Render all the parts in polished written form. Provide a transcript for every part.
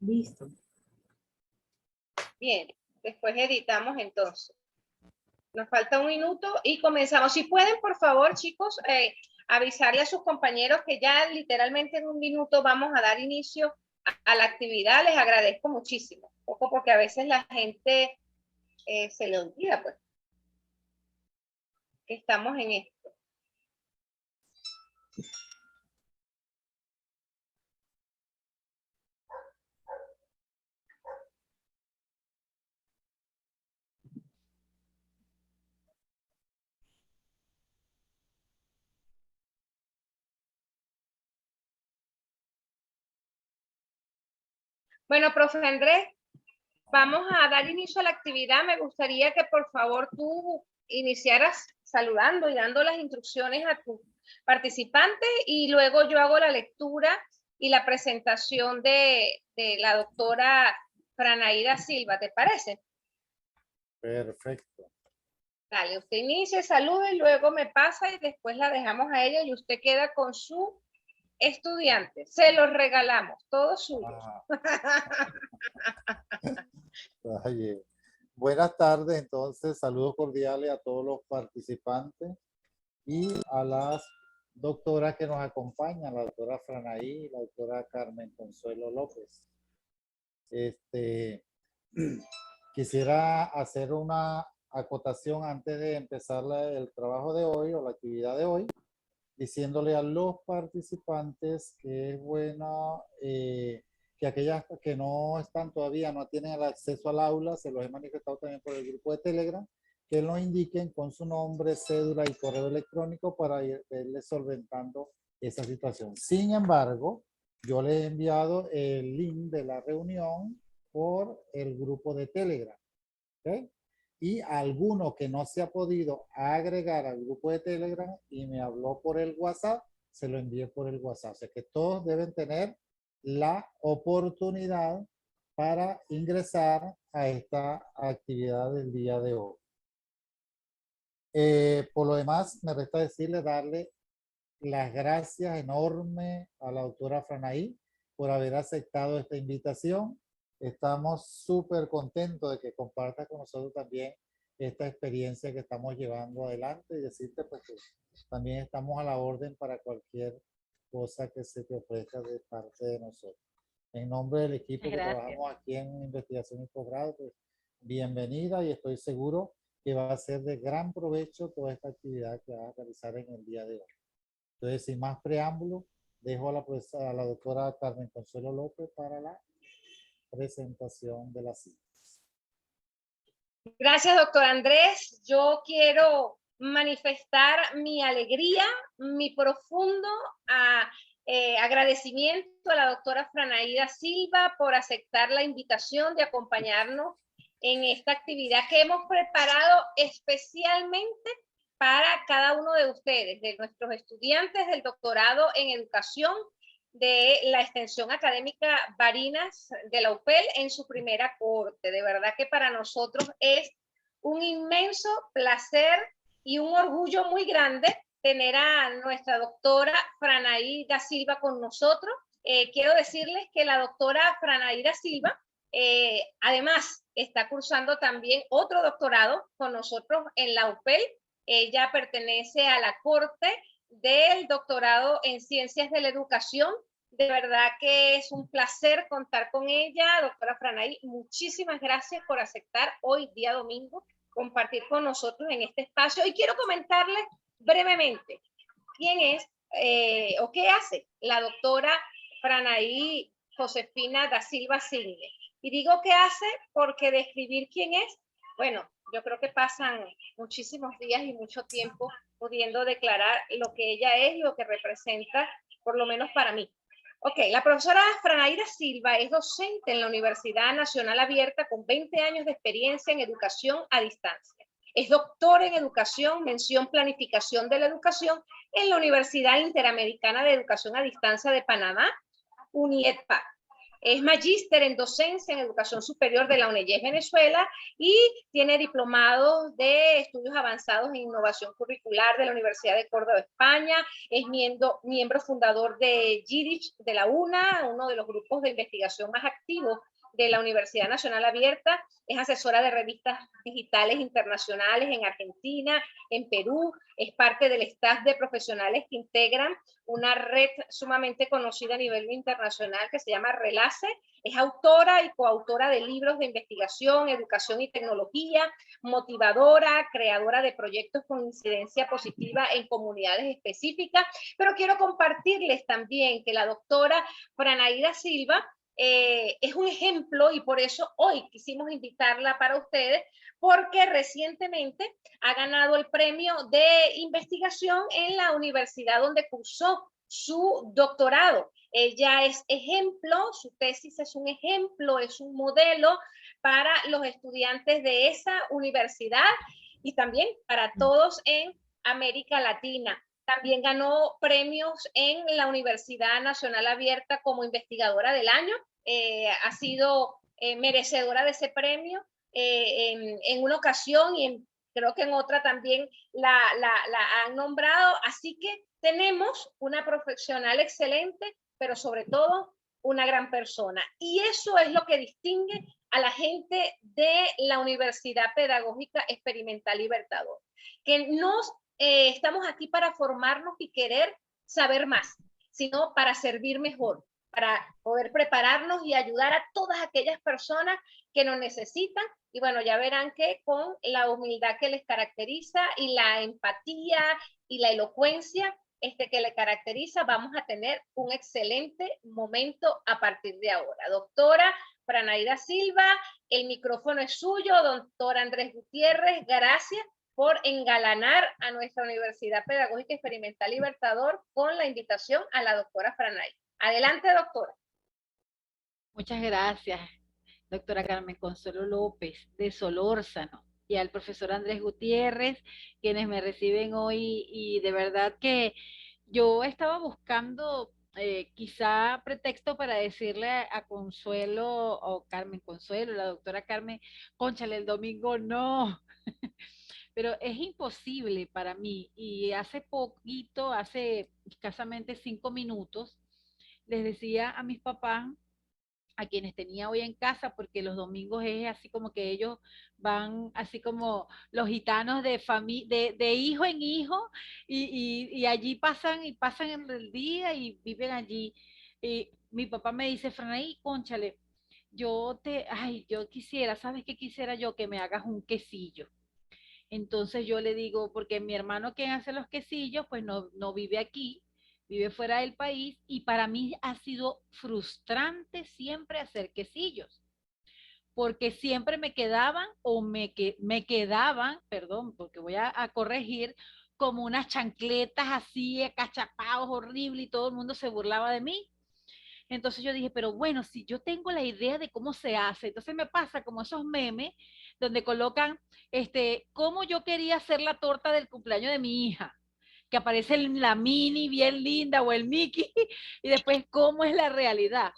Listo. Bien, después editamos entonces. Nos falta un minuto y comenzamos. Si pueden, por favor, chicos, avisarle a sus compañeros que ya literalmente en un minuto vamos a dar inicio a la actividad. Les agradezco muchísimo. Poco porque a veces la gente se le olvida, pues, que estamos en esto. Bueno, profe Andrés, vamos a dar inicio a la actividad. Me gustaría que por favor tú iniciaras saludando y dando las instrucciones a tus participantes y luego yo hago la lectura y la presentación de la doctora Franaída Silva, ¿te parece? Perfecto. Dale, usted inicie, salude y luego me pasa y después la dejamos a ella y usted queda con su estudiante. Se los regalamos, todos suyos. Oye, buenas tardes, entonces, saludos cordiales a todos los participantes y a las doctoras que nos acompañan, la doctora Franaí y la doctora Carmen Consuelo López. Quisiera hacer una acotación antes de empezar el trabajo de hoy o la actividad de hoy, diciéndole a los participantes que es bueno que aquellas que no están todavía, no tienen el acceso al aula, se los he manifestado también por el grupo de Telegram, que nos indiquen con su nombre, cédula y correo electrónico para irles solventando esa situación. Sin embargo, yo les he enviado el link de la reunión por el grupo de Telegram. ¿Okay? Y alguno que no se ha podido agregar al grupo de Telegram y me habló por el WhatsApp, se lo envié por el WhatsApp. O sea que todos deben tener la oportunidad para ingresar a esta actividad del día de hoy. Por lo demás, me resta decirle, darle las gracias enormes a la doctora Franaí por haber aceptado esta invitación. Estamos súper contentos de que comparta con nosotros también esta experiencia que estamos llevando adelante y decirte pues que también estamos a la orden para cualquier cosa que se te ofrezca de parte de nosotros. En nombre del equipo que trabajamos aquí en investigación y posgrado, pues bienvenida y estoy seguro que va a ser de gran provecho toda esta actividad que vas a realizar en el día de hoy. Entonces, sin más preámbulo, dejo a la doctora Carmen Consuelo López para la presentación de las citas. Gracias, doctor Andrés. Yo quiero manifestar mi alegría, mi profundo agradecimiento a la doctora Franaída Silva por aceptar la invitación de acompañarnos en esta actividad que hemos preparado especialmente para cada uno de ustedes, de nuestros estudiantes del doctorado en educación de la extensión académica Barinas de la UPEL en su primera corte. De verdad que para nosotros es un inmenso placer y un orgullo muy grande tener a nuestra doctora Franaída Silva con nosotros. Quiero decirles que la doctora Franaída Silva además está cursando también otro doctorado con nosotros en la UPEL. Ella pertenece a la corte del doctorado en Ciencias de la Educación. De verdad que es un placer contar con ella. Doctora Franaí, muchísimas gracias por aceptar hoy, día domingo, compartir con nosotros en este espacio. Y quiero comentarles brevemente quién es o qué hace la doctora Franaí Josefina da Silva Signe. Y digo qué hace porque describir quién es, bueno, yo creo que pasan muchísimos días y mucho tiempo pudiendo declarar lo que ella es y lo que representa, por lo menos para mí. Ok, la profesora Franaída Silva es docente en la Universidad Nacional Abierta con 20 años de experiencia en educación a distancia. Es doctora en educación, mención planificación de la educación en la Universidad Interamericana de Educación a Distancia de Panamá, UNIEDPA. Es magíster en docencia en educación superior de la UNEYES Venezuela y tiene diplomados de estudios avanzados en innovación curricular de la Universidad de Córdoba, España. Es miembro fundador de Yiddish de la UNA, uno de los grupos de investigación más activos de la Universidad Nacional Abierta. Es asesora de revistas digitales internacionales en Argentina, en Perú. Es parte del staff de profesionales que integran una red sumamente conocida a nivel internacional que se llama Relace. Es autora y coautora de libros de investigación, educación y tecnología, motivadora, creadora de proyectos con incidencia positiva en comunidades específicas. Pero quiero compartirles también que la doctora Franaida Silva es un ejemplo y por eso hoy quisimos invitarla para ustedes, porque recientemente ha ganado el premio de investigación en la universidad donde cursó su doctorado. Ella es ejemplo, su tesis es un ejemplo, es un modelo para los estudiantes de esa universidad y también para todos en América Latina. También ganó premios en la Universidad Nacional Abierta como investigadora del año. Ha sido merecedora de ese premio en una ocasión y creo que en otra también la han nombrado. Así que tenemos una profesional excelente, pero sobre todo una gran persona. Y eso es lo que distingue a la gente de la Universidad Pedagógica Experimental Libertador, que nos estamos aquí para formarnos y querer saber más, sino para servir mejor, para poder prepararnos y ayudar a todas aquellas personas que nos necesitan. Y bueno, ya verán que con la humildad que les caracteriza y la empatía y la elocuencia que le caracteriza, vamos a tener un excelente momento a partir de ahora. Doctora Franaida Silva, el micrófono es suyo. Doctor Andrés Gutiérrez, gracias por engalanar a nuestra Universidad Pedagógica Experimental Libertador con la invitación a la doctora Franaida. Adelante, doctora. Muchas gracias, doctora Carmen Consuelo López, de Solórzano, y al profesor Andrés Gutiérrez, quienes me reciben hoy, y de verdad que yo estaba buscando quizá pretexto para decirle a Consuelo, o Carmen Consuelo, la doctora Carmen, cónchale, el domingo no, pero es imposible para mí, y hace poquito, hace escasamente 5 minutos, les decía a mis papás, a quienes tenía hoy en casa, porque los domingos es así como que ellos van así como los gitanos de hijo en hijo y allí pasan y pasan el día y viven allí. Y mi papá me dice, Franay, cónchale, yo quisiera, ¿sabes qué quisiera yo? Que me hagas un quesillo. Entonces yo le digo, porque mi hermano quien hace los quesillos, pues no vive aquí, vive fuera del país, y para mí ha sido frustrante siempre hacer quesillos, porque siempre me quedaban me quedaban, perdón, porque voy a corregir, como unas chancletas así, acachapados, horrible, y todo el mundo se burlaba de mí. Entonces yo dije, pero bueno, si yo tengo la idea de cómo se hace, entonces me pasa como esos memes donde colocan, cómo yo quería hacer la torta del cumpleaños de mi hija, que aparece la mini bien linda o el Mickey, y después cómo es la realidad.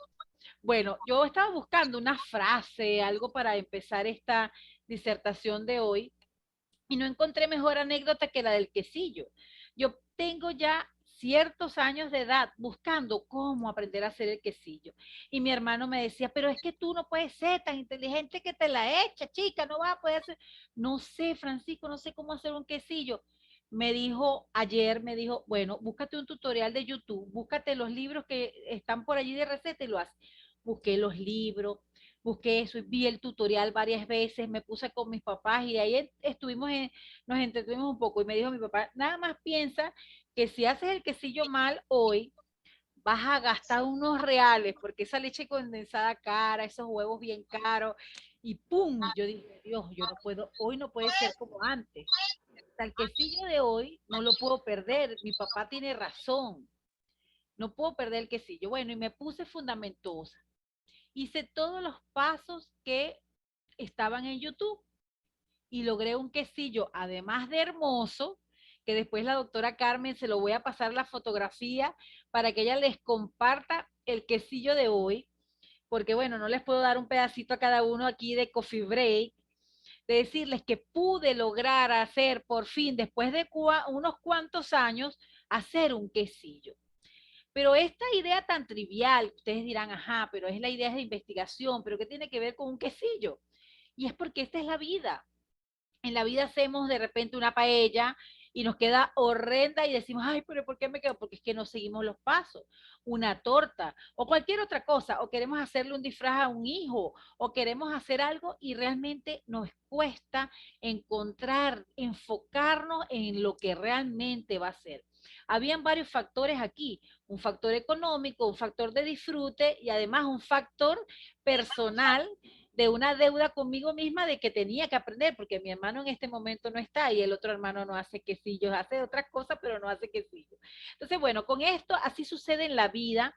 Bueno, yo estaba buscando una frase, algo para empezar esta disertación de hoy, y no encontré mejor anécdota que la del quesillo. Yo tengo ya ciertos años de edad buscando cómo aprender a hacer el quesillo. Y mi hermano me decía, pero es que tú no puedes ser tan inteligente que te la echa, chica, no vas a poder hacer. No sé, Francisco, no sé cómo hacer un quesillo. Ayer me dijo, bueno, búscate un tutorial de YouTube, búscate los libros que están por allí de receta y lo haces. Busqué los libros, busqué eso, vi el tutorial varias veces, me puse con mis papás y de ahí nos entretuvimos un poco y me dijo mi papá, nada más piensa que si haces el quesillo mal hoy, vas a gastar unos reales porque esa leche condensada cara, esos huevos bien caros y ¡pum! Yo dije, Dios, yo no puedo, hoy no puede ser como antes. El quesillo de hoy no lo puedo perder, mi papá tiene razón, no puedo perder el quesillo. Bueno, y me puse fundamentosa. Hice todos los pasos que estaban en YouTube y logré un quesillo, además de hermoso, que después la doctora Carmen se lo voy a pasar la fotografía para que ella les comparta el quesillo de hoy, porque bueno, no les puedo dar un pedacito a cada uno aquí de coffee break, de decirles que pude lograr hacer por fin, después de unos cuantos años, hacer un quesillo. Pero esta idea tan trivial, ustedes dirán, ajá, pero es la idea de investigación, pero ¿qué tiene que ver con un quesillo? Y es porque esta es la vida. En la vida hacemos de repente una paella y nos queda horrenda y decimos, ay, pero ¿por qué me quedo? Porque es que no seguimos los pasos. Una torta o cualquier otra cosa, o queremos hacerle un disfraz a un hijo, o queremos hacer algo y realmente nos cuesta encontrar, enfocarnos en lo que realmente va a ser. Habían varios factores aquí, un factor económico, un factor de disfrute y además un factor personal de una deuda conmigo misma de que tenía que aprender, porque mi hermano en este momento no está y el otro hermano no hace quesillos, hace otras cosas, pero no hace quesillos. Entonces, bueno, con esto así sucede en la vida.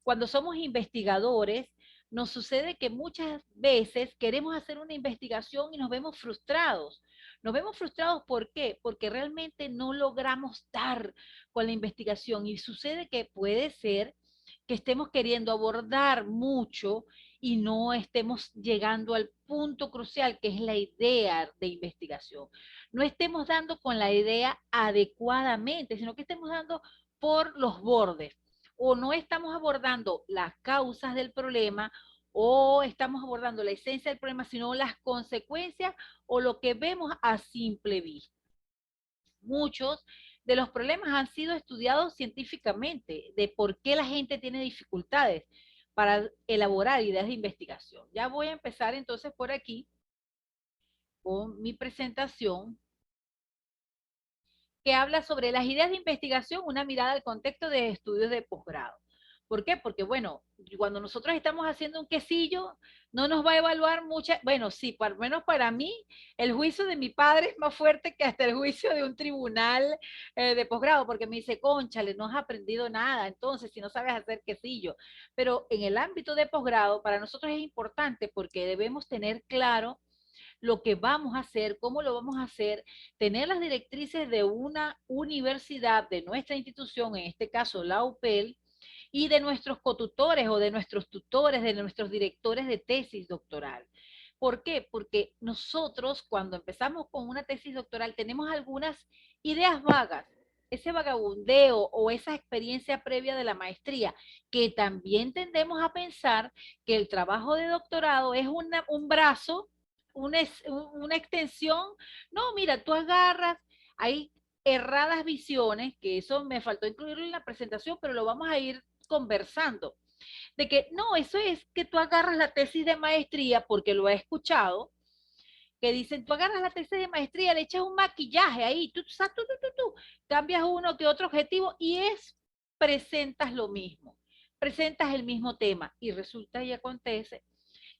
Cuando somos investigadores, nos sucede que muchas veces queremos hacer una investigación y nos vemos frustrados. Nos vemos frustrados, ¿por qué? Porque realmente no logramos dar con la investigación y sucede que puede ser que estemos queriendo abordar mucho y no estemos llegando al punto crucial que es la idea de investigación. No estemos dando con la idea adecuadamente, sino que estemos dando por los bordes o no estamos abordando las causas del problema o estamos abordando la esencia del problema, sino las consecuencias o lo que vemos a simple vista. Muchos de los problemas han sido estudiados científicamente, de por qué la gente tiene dificultades para elaborar ideas de investigación. Ya voy a empezar entonces por aquí con mi presentación que habla sobre las ideas de investigación, una mirada al contexto de estudios de posgrado. ¿Por qué? Porque, bueno, cuando nosotros estamos haciendo un quesillo, no nos va a evaluar mucha, bueno, sí, por lo menos para mí, el juicio de mi padre es más fuerte que hasta el juicio de un tribunal de posgrado, porque me dice, cónchale, no has aprendido nada, entonces, si no sabes hacer quesillo. Pero en el ámbito de posgrado, para nosotros es importante porque debemos tener claro lo que vamos a hacer, cómo lo vamos a hacer, tener las directrices de una universidad, de nuestra institución, en este caso la UPEL, y de nuestros cotutores o de nuestros tutores, de nuestros directores de tesis doctoral. ¿Por qué? Porque nosotros cuando empezamos con una tesis doctoral tenemos algunas ideas vagas, ese vagabundeo o esa experiencia previa de la maestría, que también tendemos a pensar que el trabajo de doctorado es un brazo, una extensión. No, mira, tú agarras, hay erradas visiones, que eso me faltó incluirlo en la presentación, pero lo vamos a ir conversando, de que no, eso es que tú agarras la tesis de maestría, porque lo he escuchado, que dicen, tú agarras la tesis de maestría, le echas un maquillaje ahí, tú, cambias uno que otro objetivo y presentas lo mismo, presentas el mismo tema y resulta y acontece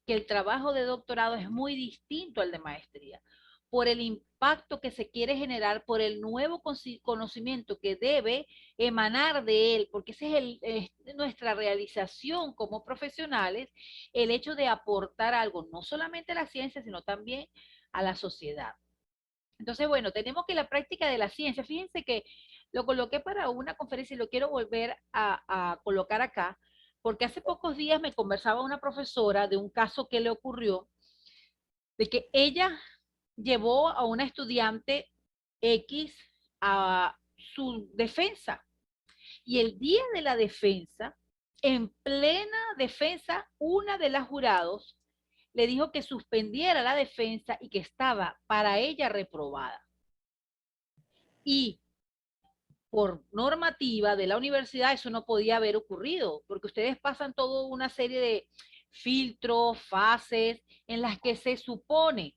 que el trabajo de doctorado es muy distinto al de maestría, por el impacto que se quiere generar, por el nuevo conocimiento que debe emanar de él, porque esa es nuestra realización como profesionales, el hecho de aportar algo, no solamente a la ciencia, sino también a la sociedad. Entonces, bueno, tenemos que la práctica de la ciencia, fíjense que lo coloqué para una conferencia y lo quiero volver a colocar acá, porque hace pocos días me conversaba una profesora de un caso que le ocurrió, de que ella llevó a una estudiante X a su defensa. Y el día de la defensa, en plena defensa, una de las jurados le dijo que suspendiera la defensa y que estaba para ella reprobada. Y por normativa de la universidad eso no podía haber ocurrido, porque ustedes pasan toda una serie de filtros, fases, en las que se supone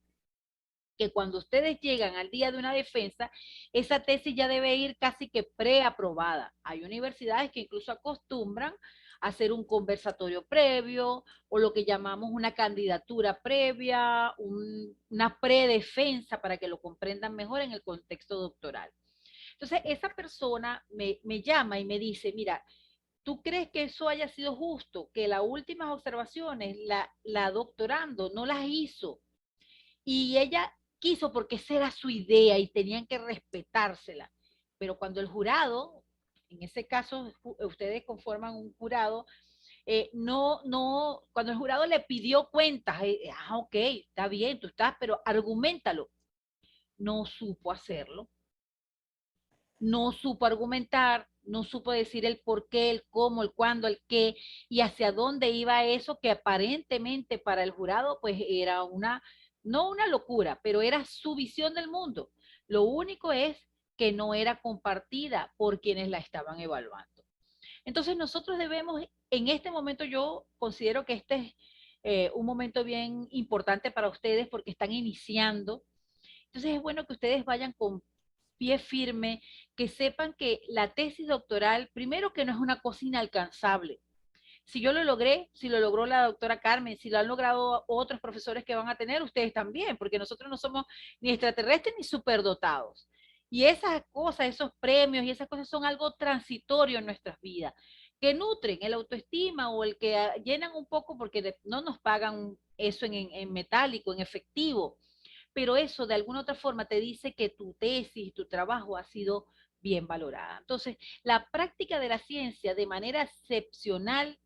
que cuando ustedes llegan al día de una defensa, esa tesis ya debe ir casi que preaprobada. Hay universidades que incluso acostumbran a hacer un conversatorio previo o lo que llamamos una candidatura previa, una predefensa para que lo comprendan mejor en el contexto doctoral. Entonces, esa persona me llama y me dice, mira, ¿tú crees que eso haya sido justo? Que las últimas observaciones la doctorando no las hizo y ella quiso porque esa era su idea y tenían que respetársela. Pero cuando el jurado, en ese caso ustedes conforman un jurado, cuando el jurado le pidió cuentas, ok, está bien, tú estás, pero argumentalo. No supo hacerlo, no supo argumentar, no supo decir el por qué, el cómo, el cuándo, el qué, y hacia dónde iba eso que aparentemente para el jurado pues era no una locura, pero era su visión del mundo. Lo único es que no era compartida por quienes la estaban evaluando. Entonces nosotros debemos, en este momento yo considero que este es un momento bien importante para ustedes porque están iniciando. Entonces es bueno que ustedes vayan con pie firme, que sepan que la tesis doctoral, primero que no es una cosa inalcanzable. Si yo lo logré, si lo logró la doctora Carmen, si lo han logrado otros profesores que van a tener, ustedes también, porque nosotros no somos ni extraterrestres ni superdotados. Y esas cosas, esos premios y esas cosas son algo transitorio en nuestras vidas, que nutren el autoestima o el que llenan un poco porque no nos pagan eso en metálico, en efectivo, pero eso de alguna otra forma te dice que tu tesis, tu trabajo ha sido bien valorada. Entonces, la práctica de la ciencia de manera excepcional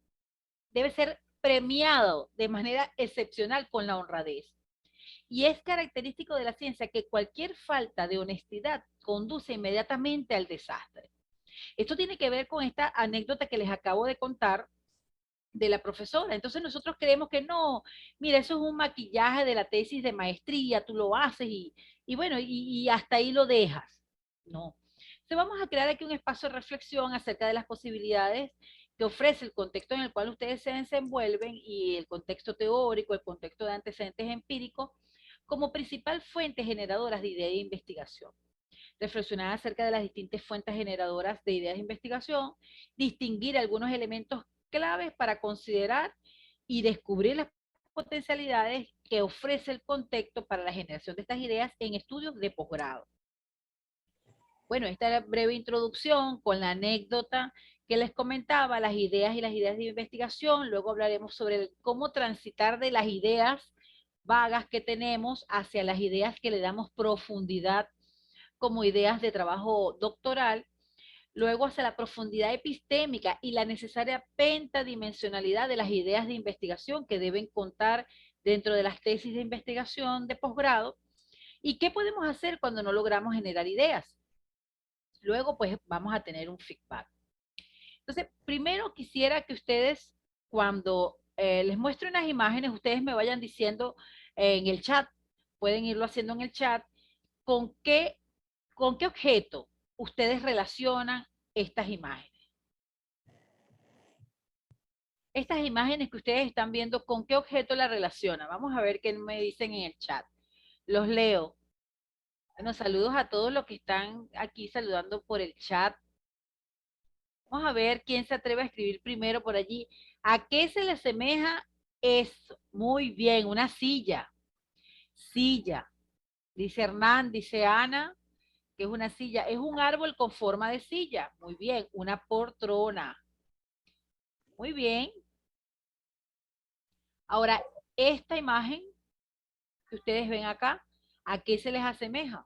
debe ser premiado de manera excepcional con la honradez. Y es característico de la ciencia que cualquier falta de honestidad conduce inmediatamente al desastre. Esto tiene que ver con esta anécdota que les acabo de contar de la profesora. Entonces nosotros creemos que no, mira, eso es un maquillaje de la tesis de maestría, tú lo haces y bueno, y hasta ahí lo dejas. No. Entonces vamos a crear aquí un espacio de reflexión acerca de las posibilidades que ofrece el contexto en el cual ustedes se desenvuelven y el contexto teórico, el contexto de antecedentes empíricos, como principal fuente generadoras de ideas de investigación. Reflexionar acerca de las distintas fuentes generadoras de ideas de investigación, distinguir algunos elementos claves para considerar y descubrir las potencialidades que ofrece el contexto para la generación de estas ideas en estudios de posgrado. Bueno, esta breve introducción con la anécdota que les comentaba, las ideas y las ideas de investigación, luego hablaremos sobre cómo transitar de las ideas vagas que tenemos hacia las ideas que le damos profundidad como ideas de trabajo doctoral, luego hacia la profundidad epistémica y la necesaria pentadimensionalidad de las ideas de investigación que deben contar dentro de las tesis de investigación de posgrado, y qué podemos hacer cuando no logramos generar ideas. Luego, pues, vamos a tener un feedback. Entonces, primero quisiera que ustedes, cuando les muestre unas imágenes, ustedes me vayan diciendo en el chat, pueden irlo haciendo en el chat, con qué objeto ustedes relacionan estas imágenes. Estas imágenes que ustedes están viendo, ¿con qué objeto la relacionan? Vamos a ver qué me dicen en el chat. Los leo. Bueno, saludos a todos los que están aquí saludando por el chat. Vamos a ver quién se atreve a escribir primero por allí. ¿A qué se le asemeja eso? Muy bien, una silla. Silla. Dice Hernán, dice Ana, que es una silla. Es un árbol con forma de silla. Muy bien, una poltrona. Muy bien. Ahora, esta imagen que ustedes ven acá, ¿a qué se les asemeja?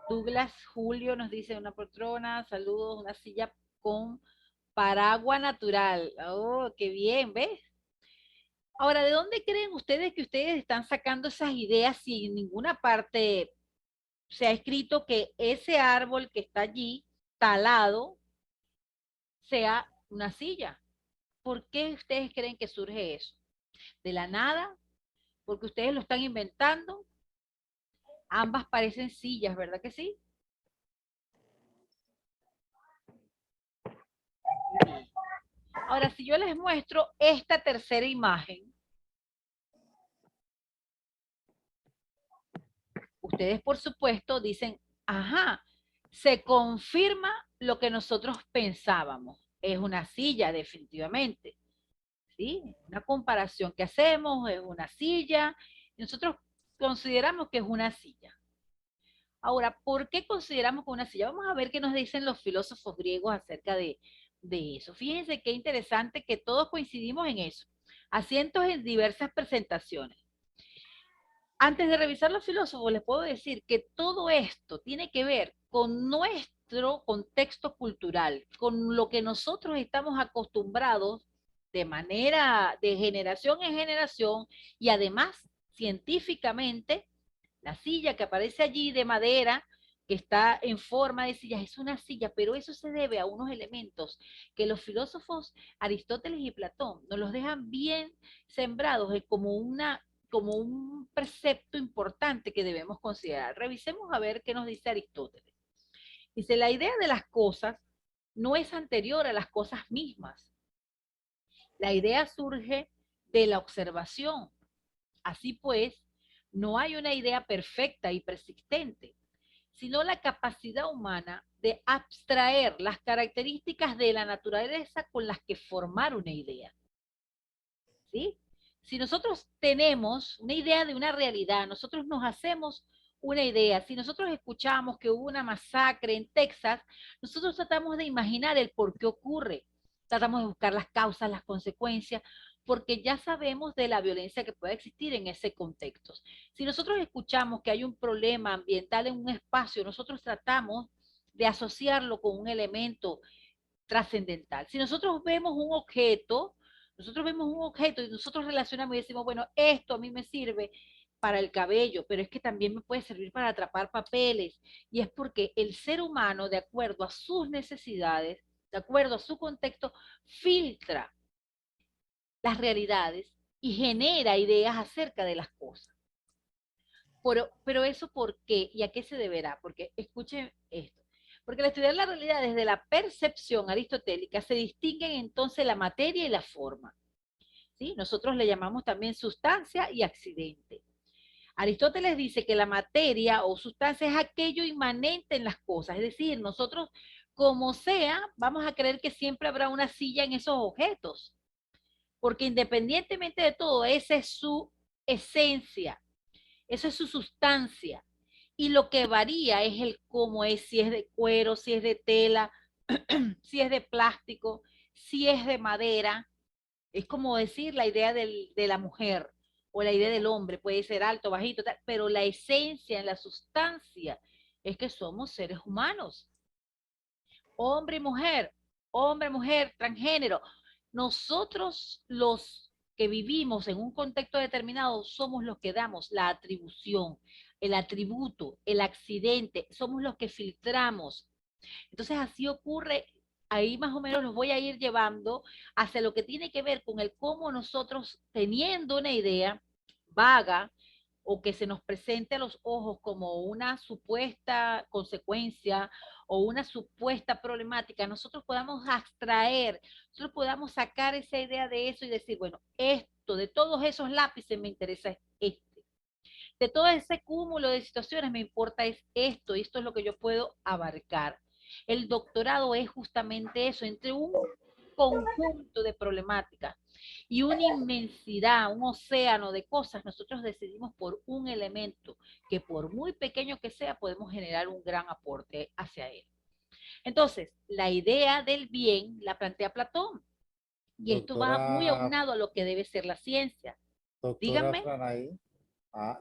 Douglas Julio nos dice una poltrona, saludos, una silla con paraguas natural. Oh, qué bien, ¿ves? Ahora, ¿de dónde creen ustedes que ustedes están sacando esas ideas si en ninguna parte se ha escrito que ese árbol que está allí, talado, sea una silla? ¿Por qué ustedes creen que surge eso? ¿De la nada? ¿Porque ustedes lo están inventando? Ambas parecen sillas, ¿verdad que sí? Bien. Ahora, si yo les muestro esta tercera imagen, ustedes por supuesto dicen, ajá, se confirma lo que nosotros pensábamos. Es una silla, definitivamente. ¿Sí? Una comparación que hacemos, es una silla. Nosotros consideramos que es una silla. Ahora, ¿por qué consideramos que una silla? Vamos a ver qué nos dicen los filósofos griegos acerca de eso. Fíjense qué interesante que todos coincidimos en eso. Asientos en diversas presentaciones. Antes de revisar los filósofos, les puedo decir que todo esto tiene que ver con nuestro contexto cultural, con lo que nosotros estamos acostumbrados de manera de generación en generación y además científicamente, la silla que aparece allí de madera, que está en forma de silla, es una silla, pero eso se debe a unos elementos que los filósofos Aristóteles y Platón nos los dejan bien sembrados como un precepto importante que debemos considerar. Revisemos a ver qué nos dice Aristóteles. Dice, la idea de las cosas no es anterior a las cosas mismas. La idea surge de la observación. Así pues, no hay una idea perfecta y persistente, sino la capacidad humana de abstraer las características de la naturaleza con las que formar una idea. ¿Sí? Si nosotros tenemos una idea de una realidad, nosotros nos hacemos una idea. Si nosotros escuchamos que hubo una masacre en Texas, nosotros tratamos de imaginar el por qué ocurre. Tratamos de buscar las causas, las consecuencias, porque ya sabemos de la violencia que puede existir en ese contexto. Si nosotros escuchamos que hay un problema ambiental en un espacio, nosotros tratamos de asociarlo con un elemento trascendental. Si nosotros vemos un objeto y nosotros relacionamos y decimos, bueno, esto a mí me sirve para el cabello, pero es que también me puede servir para atrapar papeles. Y es porque el ser humano, de acuerdo a sus necesidades, de acuerdo a su contexto, filtra las realidades y genera ideas acerca de las cosas. Pero eso ¿por qué? ¿Y a qué se deberá? Porque escuchen esto. Porque al estudiar la realidad desde la percepción aristotélica se distinguen entonces la materia y la forma. ¿Sí? Nosotros le llamamos también sustancia y accidente. Aristóteles dice que la materia o sustancia es aquello inmanente en las cosas, es decir, nosotros como sea, vamos a creer que siempre habrá una silla en esos objetos, porque independientemente de todo, esa es su esencia, esa es su sustancia. Y lo que varía es el cómo es, si es de cuero, si es de tela, si es de plástico, si es de madera. Es como decir la idea de la mujer o la idea del hombre, puede ser alto, bajito, tal, pero la esencia, la sustancia, es que somos seres humanos, hombre, mujer, transgénero. Nosotros los que vivimos en un contexto determinado somos los que damos la atribución, el atributo, el accidente, somos los que filtramos. Entonces así ocurre, ahí más o menos los voy a ir llevando hacia lo que tiene que ver con el cómo nosotros, teniendo una idea vaga o que se nos presente a los ojos como una supuesta consecuencia o una supuesta problemática, nosotros podamos abstraer, nosotros podamos sacar esa idea de eso y decir, bueno, esto, de todos esos lápices me interesa este. De todo ese cúmulo de situaciones me importa es esto, y esto es lo que yo puedo abarcar. El doctorado es justamente eso, entre un conjunto de problemáticas y una inmensidad, un océano de cosas, nosotros decidimos por un elemento que por muy pequeño que sea, podemos generar un gran aporte hacia él. Entonces, la idea del bien la plantea Platón, y esto va muy Doctora, aunado a lo que debe ser la ciencia. doctora Díganme. Franaí,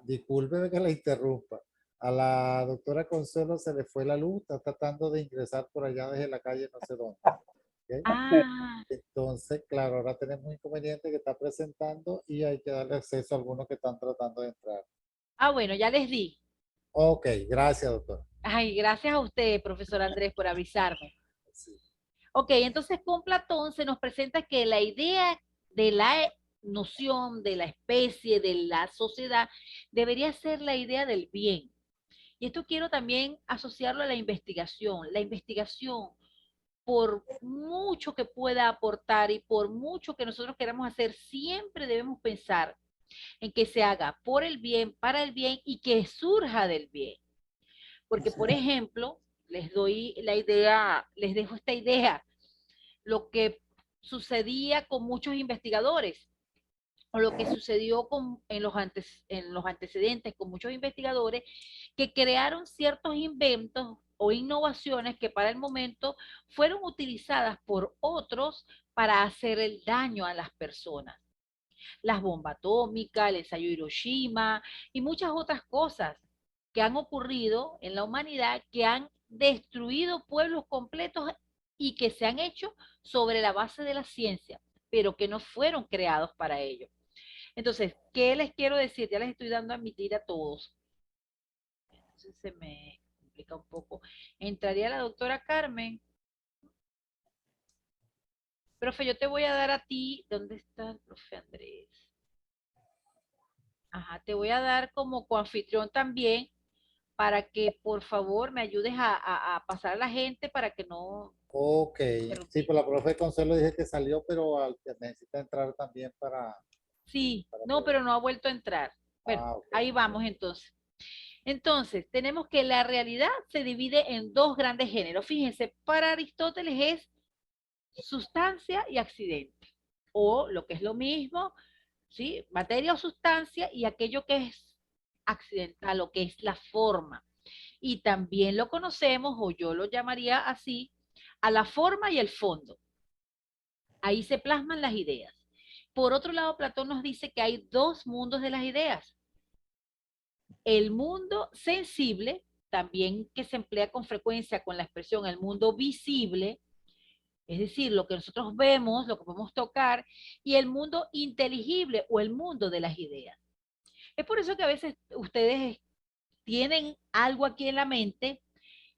discúlpeme que la interrumpa. A la doctora Consuelo se le fue la luz, está tratando de ingresar por allá desde la calle no sé dónde. ¿Ok? Ah, Entonces, claro, ahora tenemos un inconveniente que está presentando y hay que darle acceso a algunos que están tratando de entrar. bueno, ya les di. Ok, gracias, doctora. Ay, gracias a usted, profesor Andrés, por avisarme. Sí. Ok, entonces con Platón se nos presenta que la idea de la noción, de la especie, de la sociedad, debería ser la idea del bien. Y esto quiero también asociarlo a la investigación. La investigación, por mucho que pueda aportar y por mucho que nosotros queramos hacer, siempre debemos pensar en que se haga por el bien, para el bien y que surja del bien. Porque, por ejemplo, les doy la idea, les dejo esta idea, lo que sucedía con muchos investigadores, o lo que sucedió en los antecedentes con muchos investigadores que crearon ciertos inventos o innovaciones que para el momento fueron utilizadas por otros para hacer el daño a las personas. Las bombas atómicas, el ensayo Hiroshima y muchas otras cosas que han ocurrido en la humanidad que han destruido pueblos completos y que se han hecho sobre la base de la ciencia, pero que no fueron creados para ello. Entonces, ¿qué les quiero decir? Ya les estoy dando a admitir a todos. Entonces se me complica un poco. Entraría la doctora Carmen. Profe, yo te voy a dar a ti, ¿dónde está el profe Andrés? Ajá, te voy a dar como coanfitrión también para que por favor me ayudes a pasar a la gente para que no Ok, sí, interrumpir. pues la profe Consuelo dije que salió, pero necesita entrar también Sí, para no, poder. pero no ha vuelto a entrar. Bueno, Ah, ok. ahí vamos entonces. Entonces, tenemos que la realidad se divide en dos grandes géneros. Fíjense, para Aristóteles es sustancia y accidente, o lo que es lo mismo, ¿sí? Materia o sustancia y aquello que es accidental, lo que es la forma. Y también lo conocemos, o yo lo llamaría así, a la forma y el fondo. Ahí se plasman las ideas. Por otro lado, Platón nos dice que hay dos mundos de las ideas. El mundo sensible, también que se emplea con frecuencia con la expresión el mundo visible, es decir, lo que nosotros vemos, lo que podemos tocar, y el mundo inteligible o el mundo de las ideas. Es por eso que a veces ustedes tienen algo aquí en la mente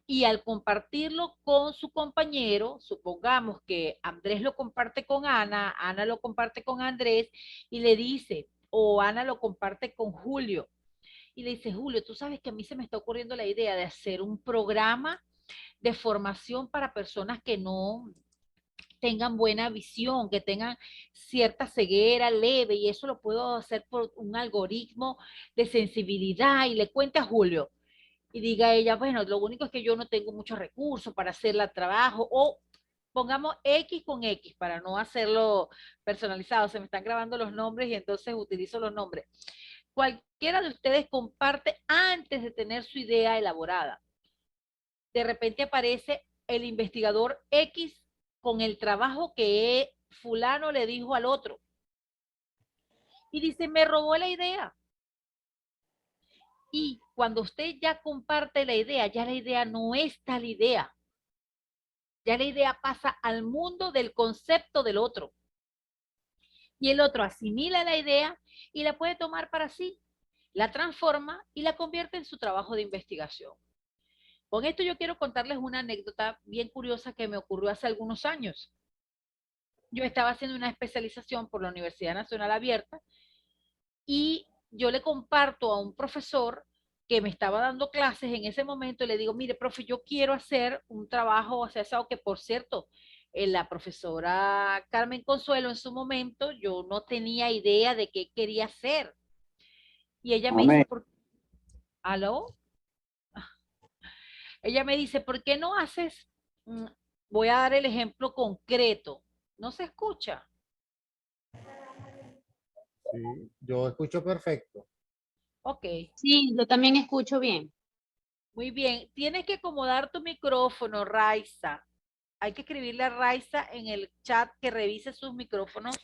y al compartirlo con su compañero, supongamos que Andrés lo comparte con Ana, Ana lo comparte con Andrés y le dice, o Ana lo comparte con Julio, y le dice, Julio, tú sabes que a mí se me está ocurriendo la idea de hacer un programa de formación para personas que no tengan buena visión, que tengan cierta ceguera leve, y eso lo puedo hacer por un algoritmo de sensibilidad, y le cuenta a Julio, y diga ella, bueno, lo único es que yo no tengo muchos recursos para hacer el trabajo, o pongamos X con X para no hacerlo personalizado, se me están grabando los nombres y entonces utilizo los nombres. Cualquiera de ustedes comparte antes de tener su idea elaborada. De repente aparece el investigador X con el trabajo que fulano le dijo al otro. Y dice, me robó la idea. Y cuando usted ya comparte la idea, ya la idea no es tal idea. Ya la idea pasa al mundo del concepto del otro. Y el otro asimila la idea y la puede tomar para sí, la transforma y la convierte en su trabajo de investigación. Con esto yo quiero contarles una anécdota bien curiosa que me ocurrió hace algunos años. Yo estaba haciendo una especialización por la Universidad Nacional Abierta y yo le comparto a un profesor que me estaba dando clases en ese momento y le digo, mire, profe, yo quiero hacer un trabajo, o sea, eso que por cierto, la profesora Carmen Consuelo en su momento, yo no tenía idea de qué quería hacer. Y ella me dice, Amén. ¿aló? Ella me dice, ¿por qué no haces? Voy a dar el ejemplo concreto. ¿No se escucha? Sí, yo escucho perfecto. Ok, Sí, yo también escucho bien. muy bien. Tienes que acomodar tu micrófono, Raiza. Hay que escribirle a Raiza en el chat que revise sus micrófonos,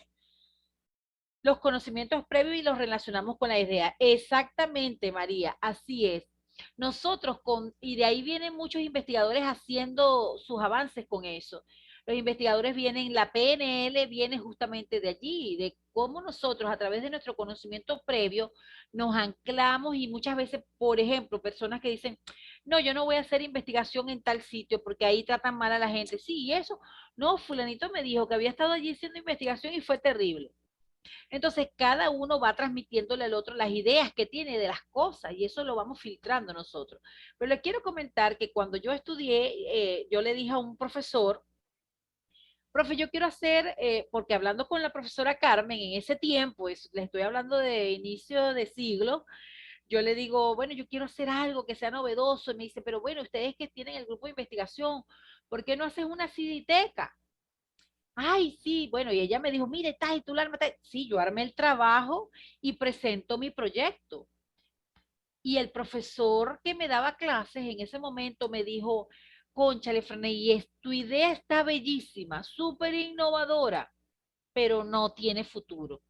los conocimientos previos y los relacionamos con la idea. Exactamente, María, así es. Nosotros y de ahí vienen muchos investigadores haciendo sus avances con eso. Los investigadores vienen, la PNL viene justamente de allí, de cómo nosotros a través de nuestro conocimiento previo nos anclamos y muchas veces, por ejemplo, personas que dicen, no, yo no voy a hacer investigación en tal sitio porque ahí tratan mal a la gente. Sí, y eso, no, fulanito me dijo que había estado allí haciendo investigación y fue terrible. Entonces, cada uno va transmitiéndole al otro las ideas que tiene de las cosas y eso lo vamos filtrando nosotros. Pero les quiero comentar que cuando yo estudié, yo le dije a un profesor, profe, yo quiero hacer, porque hablando con la profesora Carmen en ese tiempo, les estoy hablando de inicio de siglo, yo le digo, bueno, yo quiero hacer algo que sea novedoso. Y me dice, pero bueno, ustedes que tienen el grupo de investigación, ¿por qué no haces una CIDITECA? Ay, sí, bueno, y ella me dijo, mire, Tai, tú la armaste. Sí, yo armé el trabajo y presento mi proyecto. Y el profesor que me daba clases en ese momento me dijo, cónchale, Franey, tu idea está bellísima, súper innovadora, pero no tiene futuro.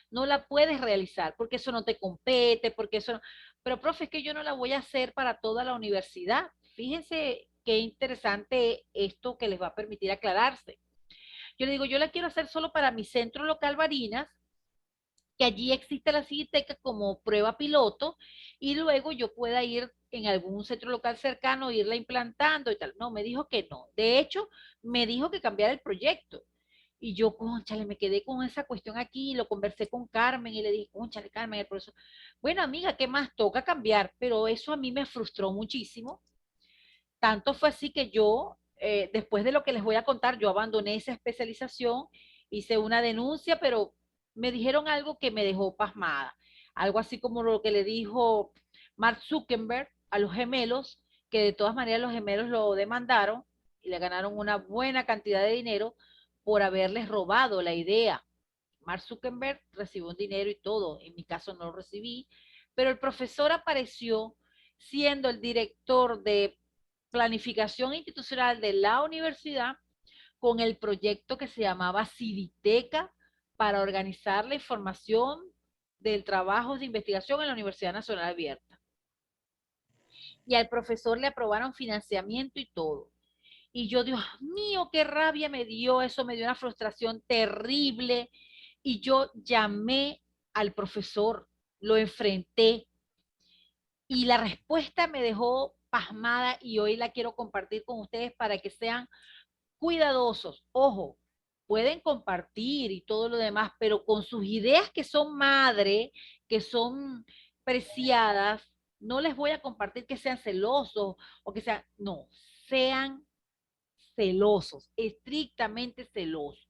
No la puedes realizar porque eso no te compete, porque eso no... Pero, profe, es que yo no la voy a hacer para toda la universidad. Fíjense qué interesante esto que les va a permitir aclararse. Yo le digo, yo la quiero hacer solo para mi centro local Barinas, que allí existe la Cigiteca como prueba piloto y luego yo pueda ir en algún centro local cercano, irla implantando y tal. No, me dijo que no. De hecho, me dijo que cambiara el proyecto. Y yo, cónchale, me quedé con esa cuestión aquí, lo conversé con Carmen y le dije, cónchale, Carmen, el profesor, bueno, amiga, ¿qué más? Toca cambiar, pero eso a mí me frustró muchísimo. Tanto fue así que yo, después de lo que les voy a contar, yo abandoné esa especialización, hice una denuncia, pero me dijeron algo que me dejó pasmada. Algo así como lo que le dijo Mark Zuckerberg a los gemelos, que de todas maneras los gemelos lo demandaron y le ganaron una buena cantidad de dinero por haberles robado la idea. Mark Zuckerberg recibió un dinero y todo, en mi caso no lo recibí, pero el profesor apareció siendo el director de planificación institucional de la universidad con el proyecto que se llamaba Civiteca para organizar la información del trabajo de investigación en la Universidad Nacional Abierta. Y al profesor le aprobaron financiamiento y todo. Y yo, Dios mío, qué rabia me dio, eso me dio una frustración terrible. Y yo llamé al profesor, lo enfrenté y la respuesta me dejó pasmada y hoy la quiero compartir con ustedes para que sean cuidadosos. Ojo, pueden compartir y todo lo demás, pero con sus ideas que son madre, que son preciadas, no les voy a compartir que sean celosos o que sean, no, sean celosos, estrictamente celosos.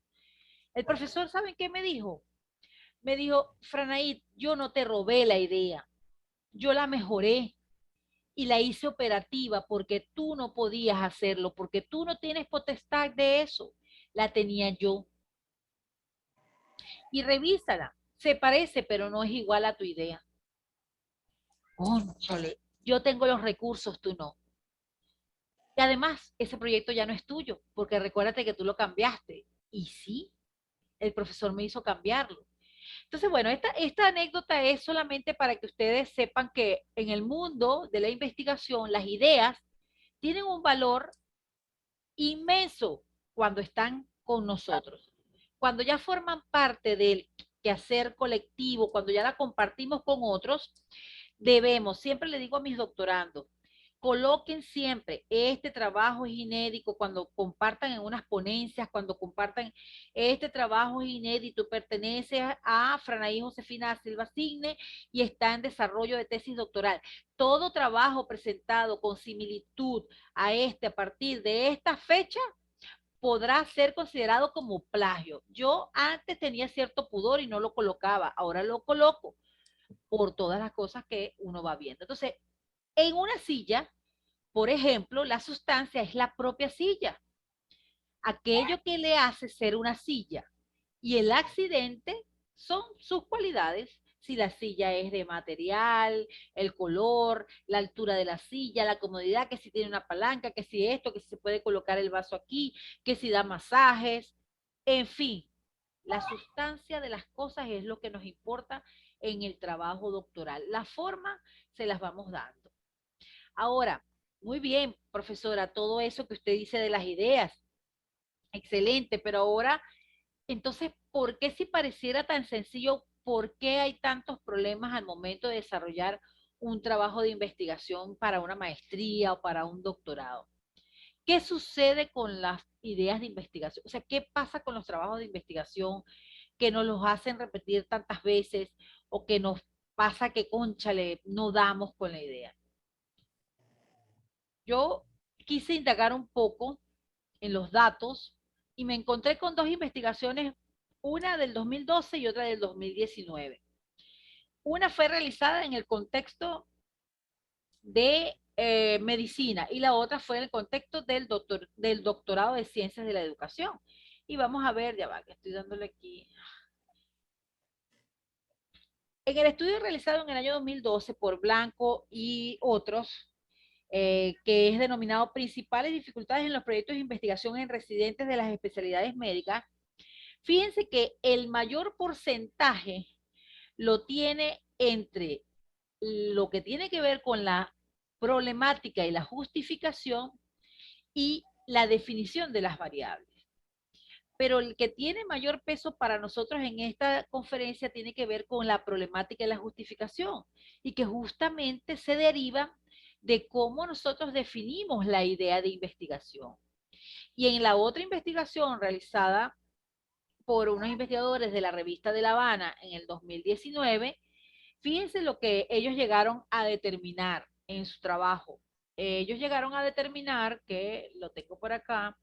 El profesor, ¿saben qué me dijo? Me dijo, Franaid, yo no te robé la idea, yo la mejoré y la hice operativa porque tú no podías hacerlo, porque tú no tienes potestad de eso, la tenía yo. Y revísala, se parece, pero no es igual a tu idea. Cónchale, yo tengo los recursos, tú no. Y además, ese proyecto ya no es tuyo, porque recuérdate que tú lo cambiaste. Y sí, el profesor me hizo cambiarlo. Entonces, bueno, esta anécdota es solamente para que ustedes sepan que en el mundo de la investigación, las ideas tienen un valor inmenso cuando están con nosotros. Cuando ya forman parte del quehacer colectivo, cuando ya la compartimos con otros, debemos, siempre le digo a mis doctorandos, coloquen siempre, este trabajo es inédito, cuando compartan en unas ponencias, cuando compartan, este trabajo es inédito, pertenece a Franaí Josefina Silva Cigne y está en desarrollo de tesis doctoral. Todo trabajo presentado con similitud a este a partir de esta fecha podrá ser considerado como plagio. Yo antes tenía cierto pudor y no lo colocaba, ahora lo coloco por todas las cosas que uno va viendo. Entonces, en una silla, por ejemplo, la sustancia es la propia silla, aquello que le hace ser una silla, y el accidente son sus cualidades, si la silla es de material, el color, la altura de la silla, la comodidad, que si tiene una palanca, que si esto, que si se puede colocar el vaso aquí, que si da masajes, en fin, la sustancia de las cosas es lo que nos importa en el trabajo doctoral. La forma se las vamos dando. Ahora, muy bien, profesora, todo eso que usted dice de las ideas, excelente, pero ahora, entonces, ¿por qué si pareciera tan sencillo, por qué hay tantos problemas al momento de desarrollar un trabajo de investigación para una maestría o para un doctorado? ¿Qué sucede con las ideas de investigación? O sea, ¿qué pasa con los trabajos de investigación que nos los hacen repetir tantas veces o que nos pasa que, cónchale, no damos con la idea? Yo quise indagar un poco en los datos y me encontré con dos investigaciones, una del 2012 y otra del 2019. Una fue realizada en el contexto de medicina y la otra fue en el contexto del doctorado de ciencias de la educación. Y vamos a ver, ya va, que estoy dándole aquí. En el estudio realizado en el año 2012 por Blanco y otros, que es denominado Principales dificultades en los proyectos de investigación en residentes de las especialidades médicas, fíjense que el mayor porcentaje lo tiene entre lo que tiene que ver con la problemática y la justificación y la definición de las variables. Pero el que tiene mayor peso para nosotros en esta conferencia tiene que ver con la problemática de la justificación y que justamente se deriva de cómo nosotros definimos la idea de investigación. Y en la otra investigación realizada por unos investigadores de la revista de La Habana en el 2019, fíjense lo que ellos llegaron a determinar en su trabajo. Ellos llegaron a determinar que, lo tengo por acá,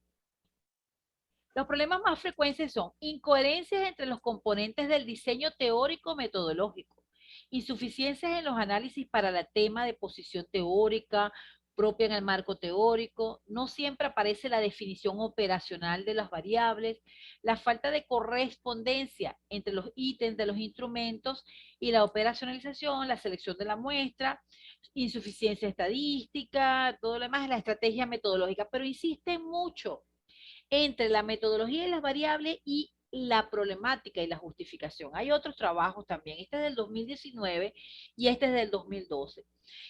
los problemas más frecuentes son incoherencias entre los componentes del diseño teórico metodológico, insuficiencias en los análisis para el tema de posición teórica propia en el marco teórico, no siempre aparece la definición operacional de las variables, la falta de correspondencia entre los ítems de los instrumentos y la operacionalización, la selección de la muestra, insuficiencia estadística, todo lo demás, la estrategia metodológica, pero insisten mucho entre la metodología y las variables y la problemática y la justificación. Hay otros trabajos también, este es del 2019 y este es del 2012.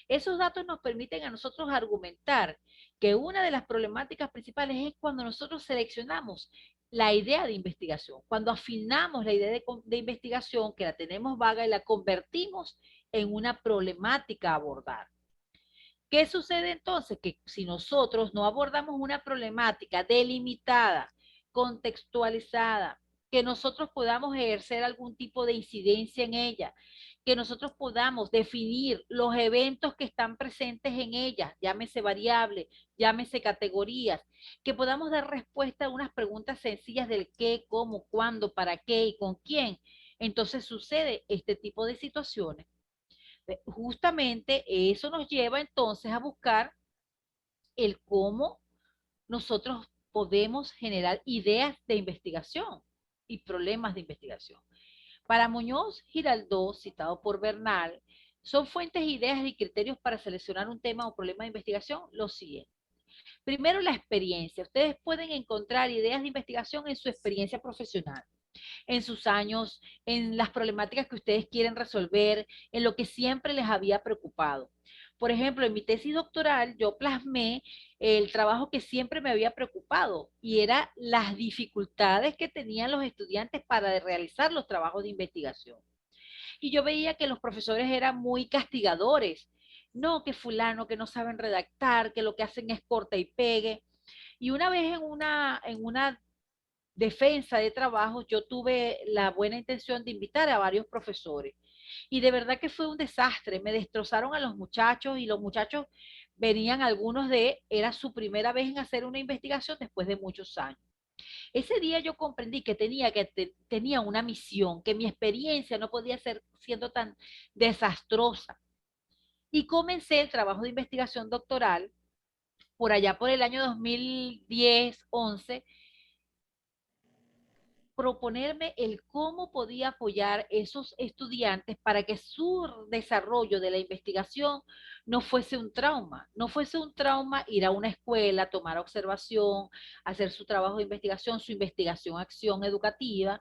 Esos datos nos permiten a nosotros argumentar que una de las problemáticas principales es cuando nosotros seleccionamos la idea de investigación, cuando afinamos la idea de investigación, que la tenemos vaga y la convertimos en una problemática a abordar. ¿Qué sucede entonces? Que si nosotros no abordamos una problemática delimitada, contextualizada, que nosotros podamos ejercer algún tipo de incidencia en ella, que nosotros podamos definir los eventos que están presentes en ella, llámese variable, llámese categorías, que podamos dar respuesta a unas preguntas sencillas del qué, cómo, cuándo, para qué y con quién, entonces sucede este tipo de situaciones. Justamente eso nos lleva entonces a buscar el cómo nosotros podemos generar ideas de investigación y problemas de investigación. Para Muñoz Giraldó, citado por Bernal, son fuentes, ideas y criterios para seleccionar un tema o problema de investigación los siguientes. Primero, la experiencia. Ustedes pueden encontrar ideas de investigación en su experiencia profesional, en sus años, en las problemáticas que ustedes quieren resolver, en lo que siempre les había preocupado. Por ejemplo, en mi tesis doctoral yo plasmé el trabajo que siempre me había preocupado y era las dificultades que tenían los estudiantes para realizar los trabajos de investigación. Y yo veía que los profesores eran muy castigadores. No, que fulano, que no saben redactar, que lo que hacen es corta y pegue. Y una vez en una defensa de trabajo, yo tuve la buena intención de invitar a varios profesores. Y de verdad que fue un desastre. Me destrozaron a los muchachos y los muchachos venían algunos era su primera vez en hacer una investigación después de muchos años. Ese día yo comprendí que tenía una misión, que mi experiencia no podía ser siendo tan desastrosa. Y comencé el trabajo de investigación doctoral por allá por el año 2010-11, proponerme el cómo podía apoyar esos estudiantes para que su desarrollo de la investigación no fuese un trauma, no fuese un trauma ir a una escuela, tomar observación, hacer su trabajo de investigación, su investigación, acción educativa,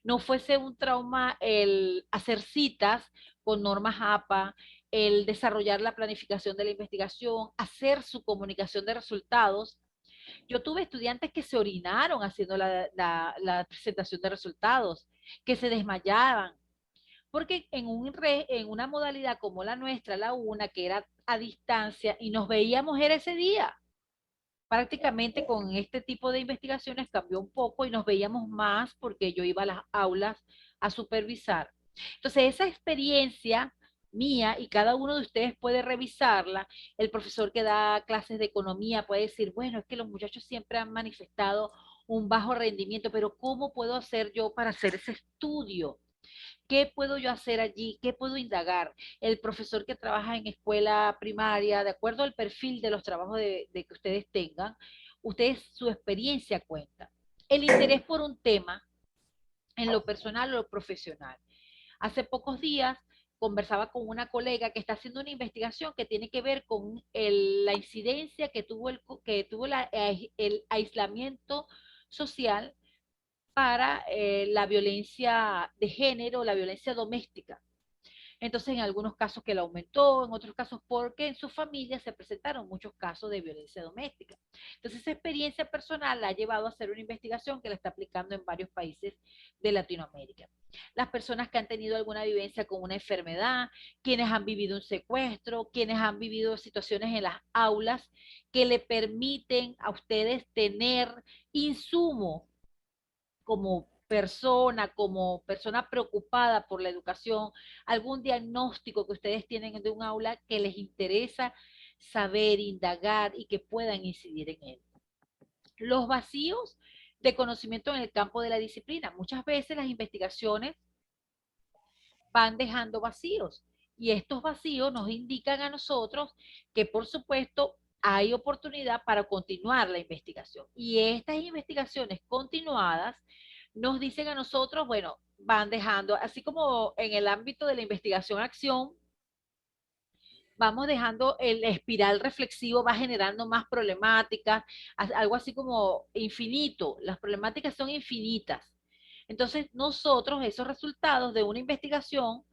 no fuese un trauma el hacer citas con normas APA, el desarrollar la planificación de la investigación, hacer su comunicación de resultados. Yo tuve estudiantes que se orinaron haciendo la presentación de resultados, que se desmayaban, porque en una modalidad como la nuestra, la UNA, que era a distancia, y nos veíamos era ese día. Prácticamente con este tipo de investigaciones cambió un poco y nos veíamos más porque yo iba a las aulas a supervisar. Entonces, esa experiencia mía, y cada uno de ustedes puede revisarla, el profesor que da clases de economía puede decir, bueno, es que los muchachos siempre han manifestado un bajo rendimiento, pero ¿cómo puedo hacer yo para hacer ese estudio? ¿Qué puedo yo hacer allí? ¿Qué puedo indagar? El profesor que trabaja en escuela primaria, de acuerdo al perfil de los trabajos de que ustedes tengan, ustedes su experiencia cuenta. El interés por un tema, en lo personal o lo profesional. Hace pocos días conversaba con una colega que está haciendo una investigación que tiene que ver con la incidencia que tuvo el aislamiento social para la violencia de género, la violencia doméstica. Entonces, en algunos casos que la aumentó, en otros casos porque en su familia se presentaron muchos casos de violencia doméstica. Entonces, esa experiencia personal la ha llevado a hacer una investigación que la está aplicando en varios países de Latinoamérica. Las personas que han tenido alguna vivencia con una enfermedad, quienes han vivido un secuestro, quienes han vivido situaciones en las aulas que le permiten a ustedes tener insumo como persona preocupada por la educación, algún diagnóstico que ustedes tienen de un aula que les interesa saber, indagar y que puedan incidir en él. Los vacíos de conocimiento en el campo de la disciplina. Muchas veces las investigaciones van dejando vacíos y estos vacíos nos indican a nosotros que por supuesto hay oportunidad para continuar la investigación. Y estas investigaciones continuadas nos dicen a nosotros, bueno, van dejando, así como en el ámbito de la investigación-acción, vamos dejando el espiral reflexivo, va generando más problemáticas, algo así como infinito. Las problemáticas son infinitas. Entonces, nosotros esos resultados de una investigación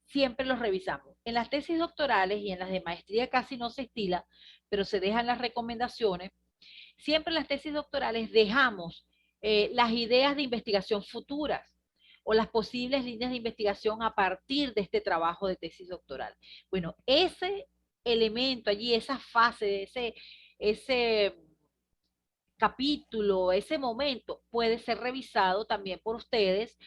siempre los revisamos. En las tesis doctorales y en las de maestría casi no se estila, pero se dejan las recomendaciones. Siempre en las tesis doctorales dejamos las ideas de investigación futuras o las posibles líneas de investigación a partir de este trabajo de tesis doctoral. Bueno, ese elemento allí, esa fase, ese capítulo, ese momento puede ser revisado también por ustedes,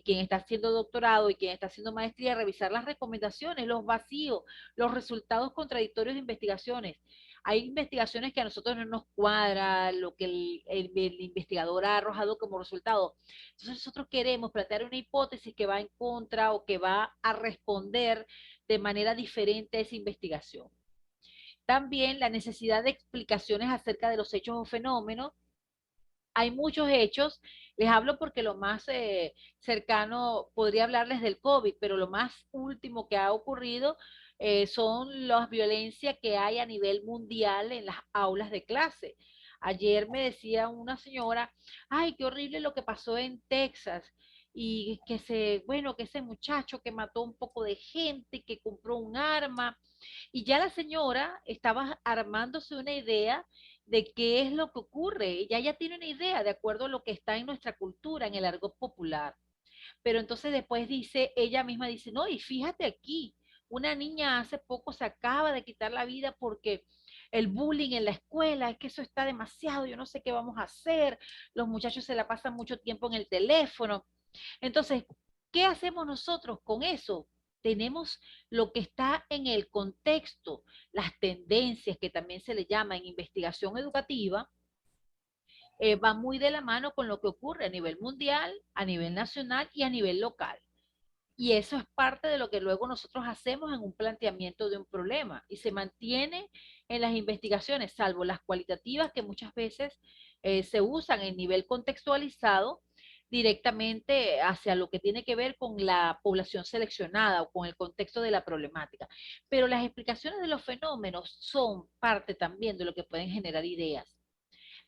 quien está haciendo doctorado y quien está haciendo maestría, revisar las recomendaciones, los vacíos, los resultados contradictorios de investigaciones. Hay investigaciones que a nosotros no nos cuadra lo que el investigador ha arrojado como resultado. Entonces nosotros queremos plantear una hipótesis que va en contra o que va a responder de manera diferente a esa investigación. También la necesidad de explicaciones acerca de los hechos o fenómenos. Hay muchos hechos, les hablo porque lo más cercano, podría hablarles del COVID, pero lo más último que ha ocurrido son las violencias que hay a nivel mundial en las aulas de clase. Ayer me decía una señora, ay, qué horrible lo que pasó en Texas, y bueno, que ese muchacho que mató un poco de gente, que compró un arma, y ya la señora estaba armándose una idea de qué es lo que ocurre. Ella ya tiene una idea de acuerdo a lo que está en nuestra cultura, en el argot popular. Pero entonces después dice, ella misma dice, no, y fíjate aquí, una niña hace poco se acaba de quitar la vida porque el bullying en la escuela, es que eso está demasiado, yo no sé qué vamos a hacer, los muchachos se la pasan mucho tiempo en el teléfono. Entonces, ¿qué hacemos nosotros con eso? Tenemos lo que está en el contexto, las tendencias que también se le llama en investigación educativa, va muy de la mano con lo que ocurre a nivel mundial, a nivel nacional y a nivel local. Y eso es parte de lo que luego nosotros hacemos en un planteamiento de un problema y se mantiene en las investigaciones, salvo las cualitativas que muchas veces se usan en nivel contextualizado directamente hacia lo que tiene que ver con la población seleccionada o con el contexto de la problemática. Pero las explicaciones de los fenómenos son parte también de lo que pueden generar ideas.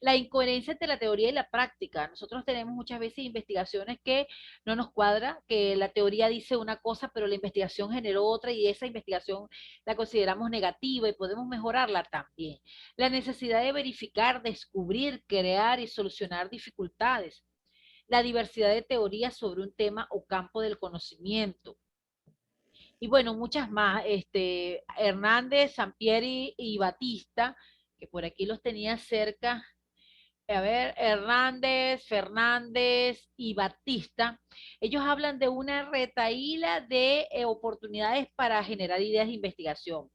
La incoherencia entre la teoría y la práctica. Nosotros tenemos muchas veces investigaciones que no nos cuadra, que la teoría dice una cosa, pero la investigación generó otra y esa investigación la consideramos negativa y podemos mejorarla también. La necesidad de verificar, descubrir, crear y solucionar dificultades. La diversidad de teorías sobre un tema o campo del conocimiento. Y bueno, muchas más. Hernández, Sampieri y Batista, que por aquí los tenía cerca, a ver, Hernández, Fernández y Batista, ellos hablan de una retaíla de oportunidades para generar ideas de investigación.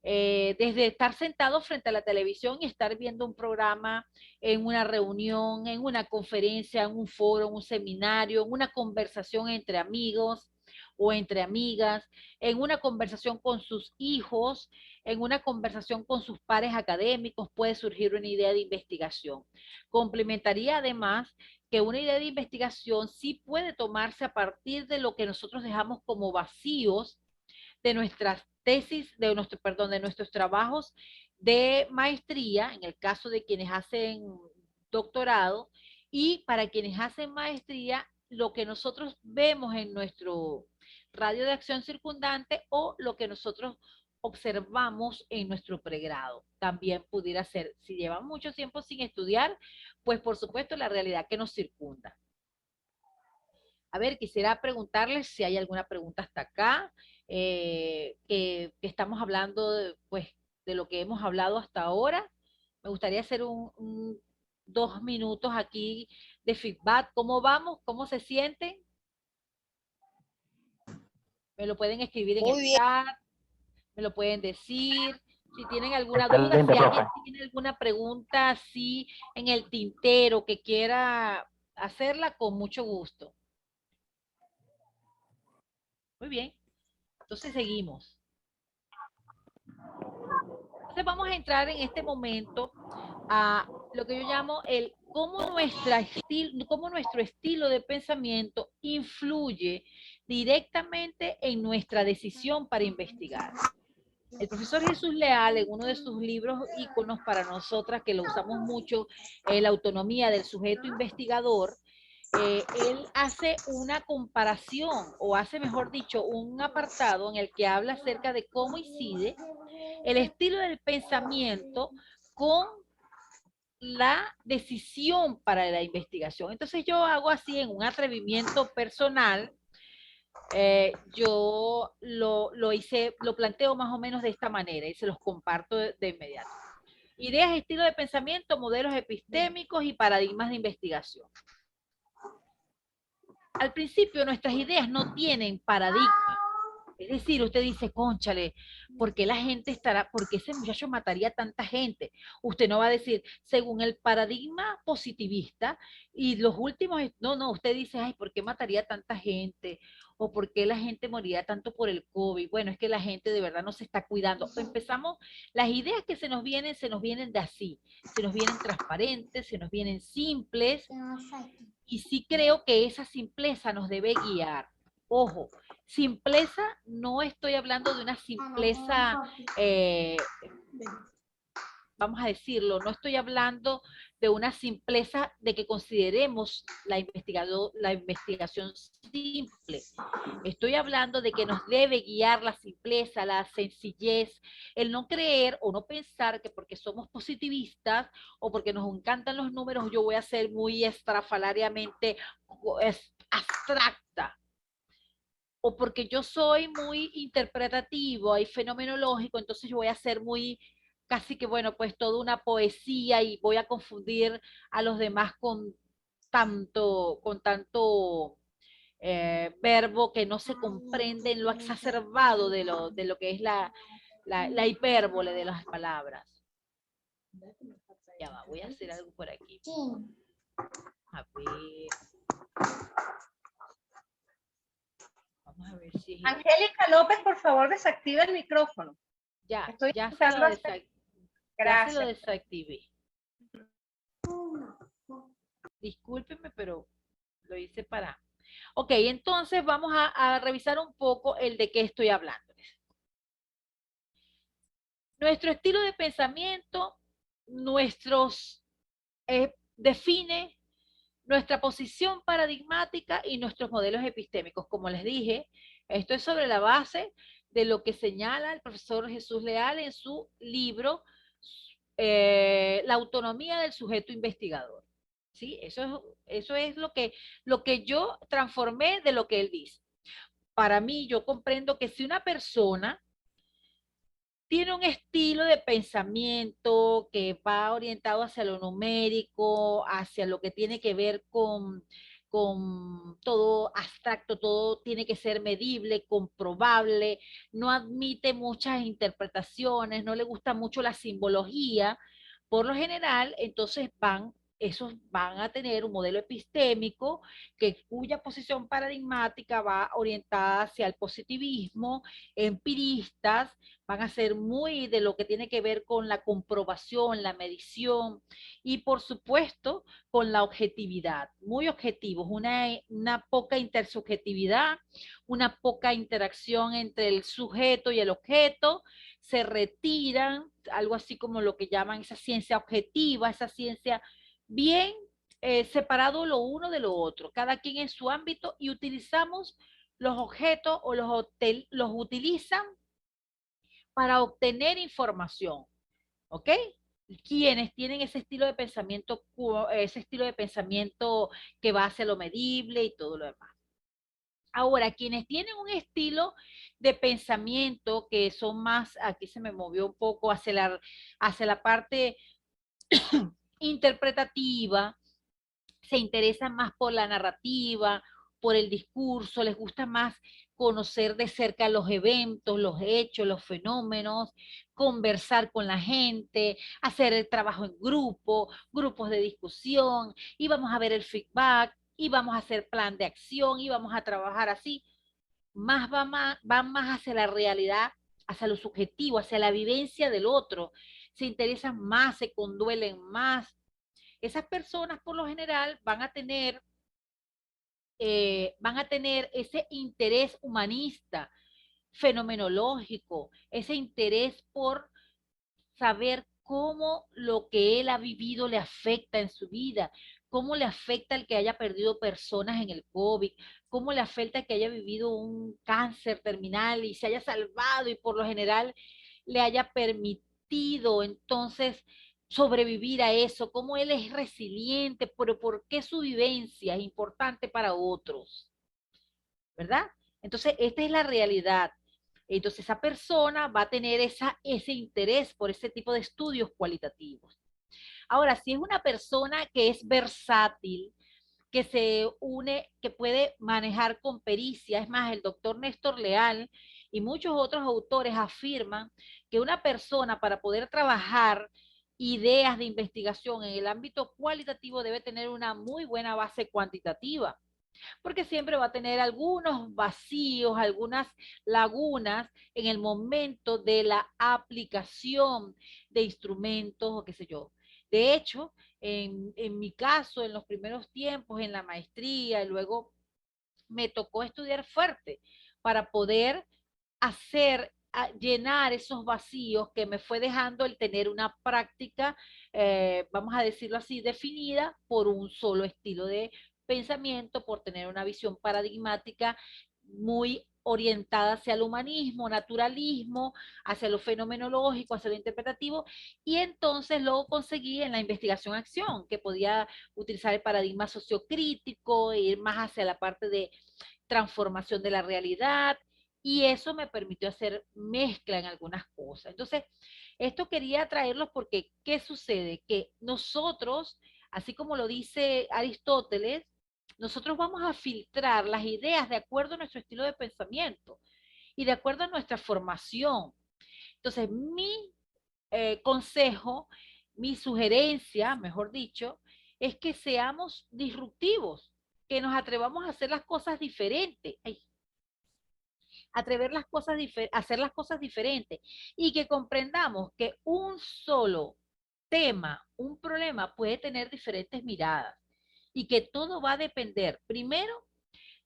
Desde estar sentado frente a la televisión y estar viendo un programa en una reunión, en una conferencia, en un foro, en un seminario, en una conversación entre amigos o entre amigas, en una conversación con sus hijos, en una conversación con sus pares académicos, puede surgir una idea de investigación. Complementaría además que una idea de investigación sí puede tomarse a partir de lo que nosotros dejamos como vacíos de nuestras tesis, de nuestros trabajos de maestría, en el caso de quienes hacen doctorado, y para quienes hacen maestría, lo que nosotros vemos en nuestro radio de acción circundante o lo que nosotros observamos en nuestro pregrado. También pudiera ser, si llevan mucho tiempo sin estudiar, pues por supuesto la realidad que nos circunda. A ver, quisiera preguntarles si hay alguna pregunta hasta acá, que estamos hablando pues, de lo que hemos hablado hasta ahora. Me gustaría hacer 2 minutos aquí de feedback. ¿Cómo vamos? ¿Cómo se sienten? Me lo pueden escribir en Muy el bien. chat, me lo pueden decir. Si tienen alguna Excelente, duda, si alguien profe. tiene alguna pregunta así en el tintero que quiera hacerla, con mucho gusto. Muy bien. Entonces seguimos. Entonces vamos a entrar en este momento a lo que yo llamo el cómo nuestro estilo de pensamiento influye directamente en nuestra decisión para investigar. El profesor Jesús Leal, en uno de sus libros íconos para nosotras, que lo usamos mucho, La autonomía del sujeto investigador, él hace una comparación, o hace, mejor dicho, un apartado en el que habla acerca de cómo incide el estilo del pensamiento con la decisión para la investigación. Entonces yo hago así en un atrevimiento personal, yo lo planteo más o menos de esta manera y se los comparto de inmediato. Ideas, estilo de pensamiento, modelos epistémicos y paradigmas de investigación. Al principio nuestras ideas no tienen paradigma. Es decir, usted dice, cónchale, ¿por qué la gente estará, por qué ese muchacho mataría a tanta gente? Usted no va a decir, según el paradigma positivista, y los últimos, no, usted dice, ay, ¿por qué mataría a tanta gente? ¿O por qué la gente moriría tanto por el COVID? Bueno, es que la gente de verdad no se está cuidando. Empezamos, las ideas que se nos vienen de así, se nos vienen transparentes, se nos vienen simples, y sí creo que esa simpleza nos debe guiar. Ojo, simpleza, no estoy hablando de una simpleza, vamos a decirlo, no estoy hablando de una simpleza de que consideremos la investigación simple. Estoy hablando de que nos debe guiar la simpleza, la sencillez, el no creer o no pensar que porque somos positivistas o porque nos encantan los números, yo voy a ser muy estrafalariamente abstracta. O porque yo soy muy interpretativo y fenomenológico, entonces yo voy a ser muy, casi que, bueno, pues toda una poesía y voy a confundir a los demás con tanto verbo que no se comprende en lo exacerbado de lo que es la hipérbole de las palabras. Ya va, voy a hacer algo por aquí. A ver. Vamos a ver si... Angélica López, por favor, desactiva el micrófono. Ya Estoy se lo desactivé. Discúlpenme, pero lo hice para... Ok, entonces vamos a revisar un poco el de qué estoy hablándoles. Nuestro estilo de pensamiento, define nuestra posición paradigmática y nuestros modelos epistémicos. Como les dije, esto es sobre la base de lo que señala el profesor Jesús Leal en su libro La autonomía del sujeto investigador. ¿Sí? Eso es lo que yo transformé de lo que él dice. Para mí, yo comprendo que si una persona tiene un estilo de pensamiento que va orientado hacia lo numérico, hacia lo que tiene que ver con todo abstracto, todo tiene que ser medible, comprobable, no admite muchas interpretaciones, no le gusta mucho la simbología. Por lo general, entonces esos van a tener un modelo epistémico cuya posición paradigmática va orientada hacia el positivismo, empiristas, van a ser muy de lo que tiene que ver con la comprobación, la medición y por supuesto con la objetividad, muy objetivos, una poca intersubjetividad, una poca interacción entre el sujeto y el objeto, se retiran, algo así como lo que llaman esa ciencia objetiva, esa ciencia bien separado lo uno de lo otro, cada quien en su ámbito, y utilizamos los objetos o los utilizan para obtener información, ¿ok? Quienes tienen ese estilo de pensamiento, ese estilo de pensamiento que va hacia lo medible y todo lo demás. Ahora, quienes tienen un estilo de pensamiento que son más, aquí se me movió un poco hacia la parte interpretativa, se interesan más por la narrativa, por el discurso, les gusta más conocer de cerca los eventos, los hechos, los fenómenos, conversar con la gente, hacer el trabajo en grupo, grupos de discusión, y vamos a ver el feedback, y vamos a hacer plan de acción, y vamos a trabajar así. Van más hacia la realidad, hacia lo subjetivo, hacia la vivencia del otro. Se interesan más, se conduelen más. Esas personas por lo general van a tener ese interés humanista, fenomenológico, ese interés por saber cómo lo que él ha vivido le afecta en su vida, cómo le afecta el que haya perdido personas en el COVID, cómo le afecta el que haya vivido un cáncer terminal y se haya salvado y por lo general le haya permitido entonces sobrevivir a eso, cómo él es resiliente, pero por qué su vivencia es importante para otros, ¿verdad? Entonces, esta es la realidad. Entonces, esa persona va a tener ese interés por ese tipo de estudios cualitativos. Ahora, si es una persona que es versátil, que se une, que puede manejar con pericia, es más, el doctor Néstor Leal y muchos otros autores afirman que una persona para poder trabajar ideas de investigación en el ámbito cualitativo debe tener una muy buena base cuantitativa, porque siempre va a tener algunos vacíos, algunas lagunas en el momento de la aplicación de instrumentos o qué sé yo. De hecho, en mi caso, en los primeros tiempos, en la maestría, y luego me tocó estudiar fuerte para poder llenar esos vacíos que me fue dejando el tener una práctica, vamos a decirlo así, definida por un solo estilo de pensamiento, por tener una visión paradigmática muy orientada hacia el humanismo, naturalismo, hacia lo fenomenológico, hacia lo interpretativo, y entonces luego conseguí en la investigación-acción, que podía utilizar el paradigma sociocrítico, e ir más hacia la parte de transformación de la realidad, y eso me permitió hacer mezcla en algunas cosas. Entonces, esto quería traerlos porque, ¿qué sucede? Que nosotros, así como lo dice Aristóteles, nosotros vamos a filtrar las ideas de acuerdo a nuestro estilo de pensamiento y de acuerdo a nuestra formación. Entonces, mi consejo, mi sugerencia, mejor dicho, es que seamos disruptivos, que nos atrevamos a hacer las cosas diferentes. Ay, hacer las cosas diferentes y que comprendamos que un solo tema, un problema puede tener diferentes miradas y que todo va a depender primero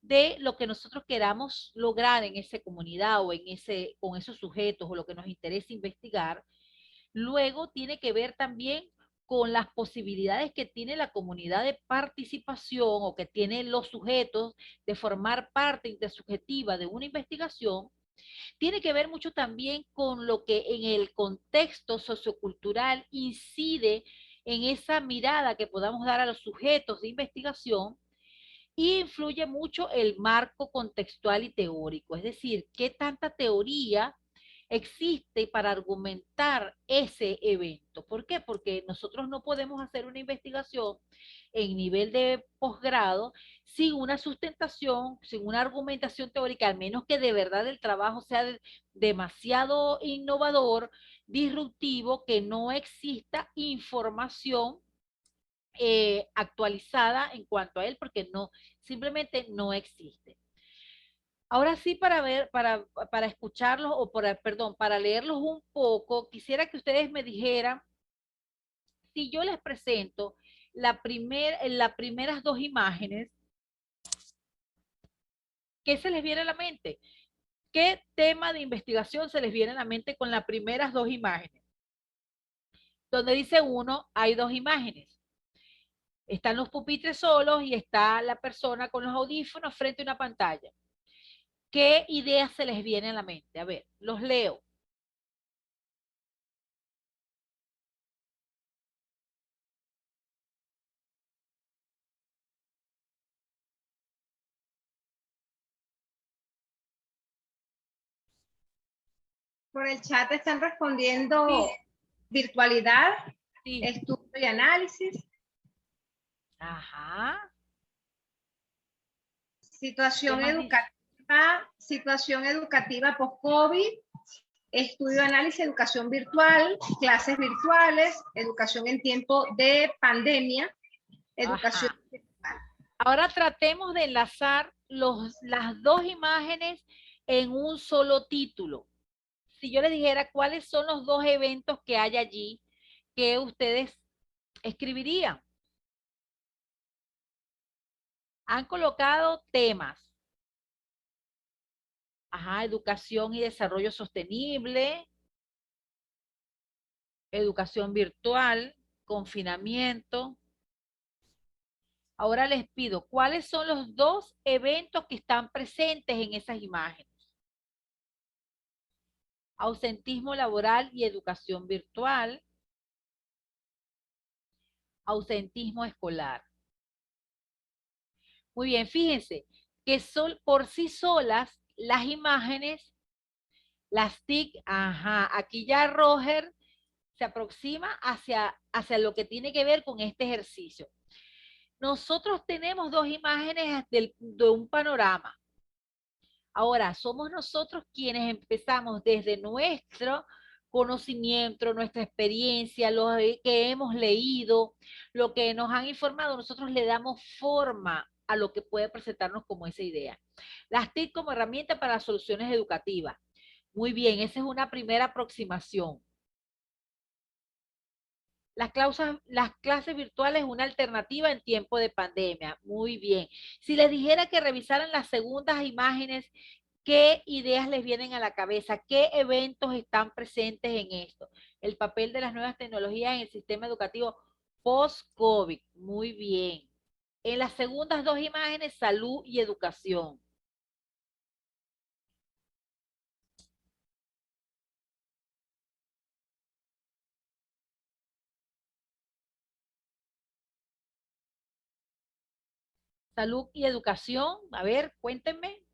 de lo que nosotros queramos lograr en esa comunidad o con esos sujetos o lo que nos interesa investigar. Luego tiene que ver también con las posibilidades que tiene la comunidad de participación o que tienen los sujetos de formar parte intersubjetiva de una investigación. Tiene que ver mucho también con lo que en el contexto sociocultural incide en esa mirada que podamos dar a los sujetos de investigación, y influye mucho el marco contextual y teórico, es decir, qué tanta teoría existe para argumentar ese evento. ¿Por qué? Porque nosotros no podemos hacer una investigación en nivel de posgrado sin una sustentación, sin una argumentación teórica, al menos que de verdad el trabajo sea demasiado innovador, disruptivo, que no exista información actualizada en cuanto a él, porque no, simplemente no existe. Ahora sí, para escucharlos, o perdón, para leerlos un poco, quisiera que ustedes me dijeran, si yo les presento las primeras dos imágenes, ¿qué se les viene a la mente? ¿Qué tema de investigación se les viene a la mente con las primeras dos imágenes? Donde dice uno, hay dos imágenes. Están los pupitres solos y está la persona con los audífonos frente a una pantalla. ¿Qué ideas se les viene a la mente? A ver, los leo. Por el chat están respondiendo virtualidad, Sí. estudio y análisis, Ajá. situación ¿Qué más dice? situación educativa post-COVID, estudio, análisis, educación virtual, clases virtuales, educación en tiempo de pandemia, educación Ajá. virtual. Ahora tratemos de enlazar las dos imágenes en un solo título. Si yo les dijera cuáles son los dos eventos que hay allí, ¿qué ustedes escribirían? Han colocado temas. Ajá, educación y desarrollo sostenible, educación virtual, confinamiento. Ahora les pido, ¿cuáles son los dos eventos que están presentes en esas imágenes? Ausentismo laboral y educación virtual, ausentismo escolar. Muy bien, fíjense que son por sí solas las imágenes, las TIC, ajá, aquí ya Roger se aproxima hacia lo que tiene que ver con este ejercicio. Nosotros tenemos dos imágenes de un panorama. Ahora, somos nosotros quienes empezamos desde nuestro conocimiento, nuestra experiencia, lo que hemos leído, lo que nos han informado, nosotros le damos forma a lo que puede presentarnos como esa idea. Las TIC como herramienta para soluciones educativas. Muy bien, esa es una primera aproximación. Las clases virtuales, una alternativa en tiempo de pandemia. Muy bien. Si les dijera que revisaran las segundas imágenes, ¿qué ideas les vienen a la cabeza? ¿Qué eventos están presentes en esto? El papel de las nuevas tecnologías en el sistema educativo post-COVID. Muy bien. En las segundas dos imágenes, salud y educación. Salud y educación. A ver, cuéntenme.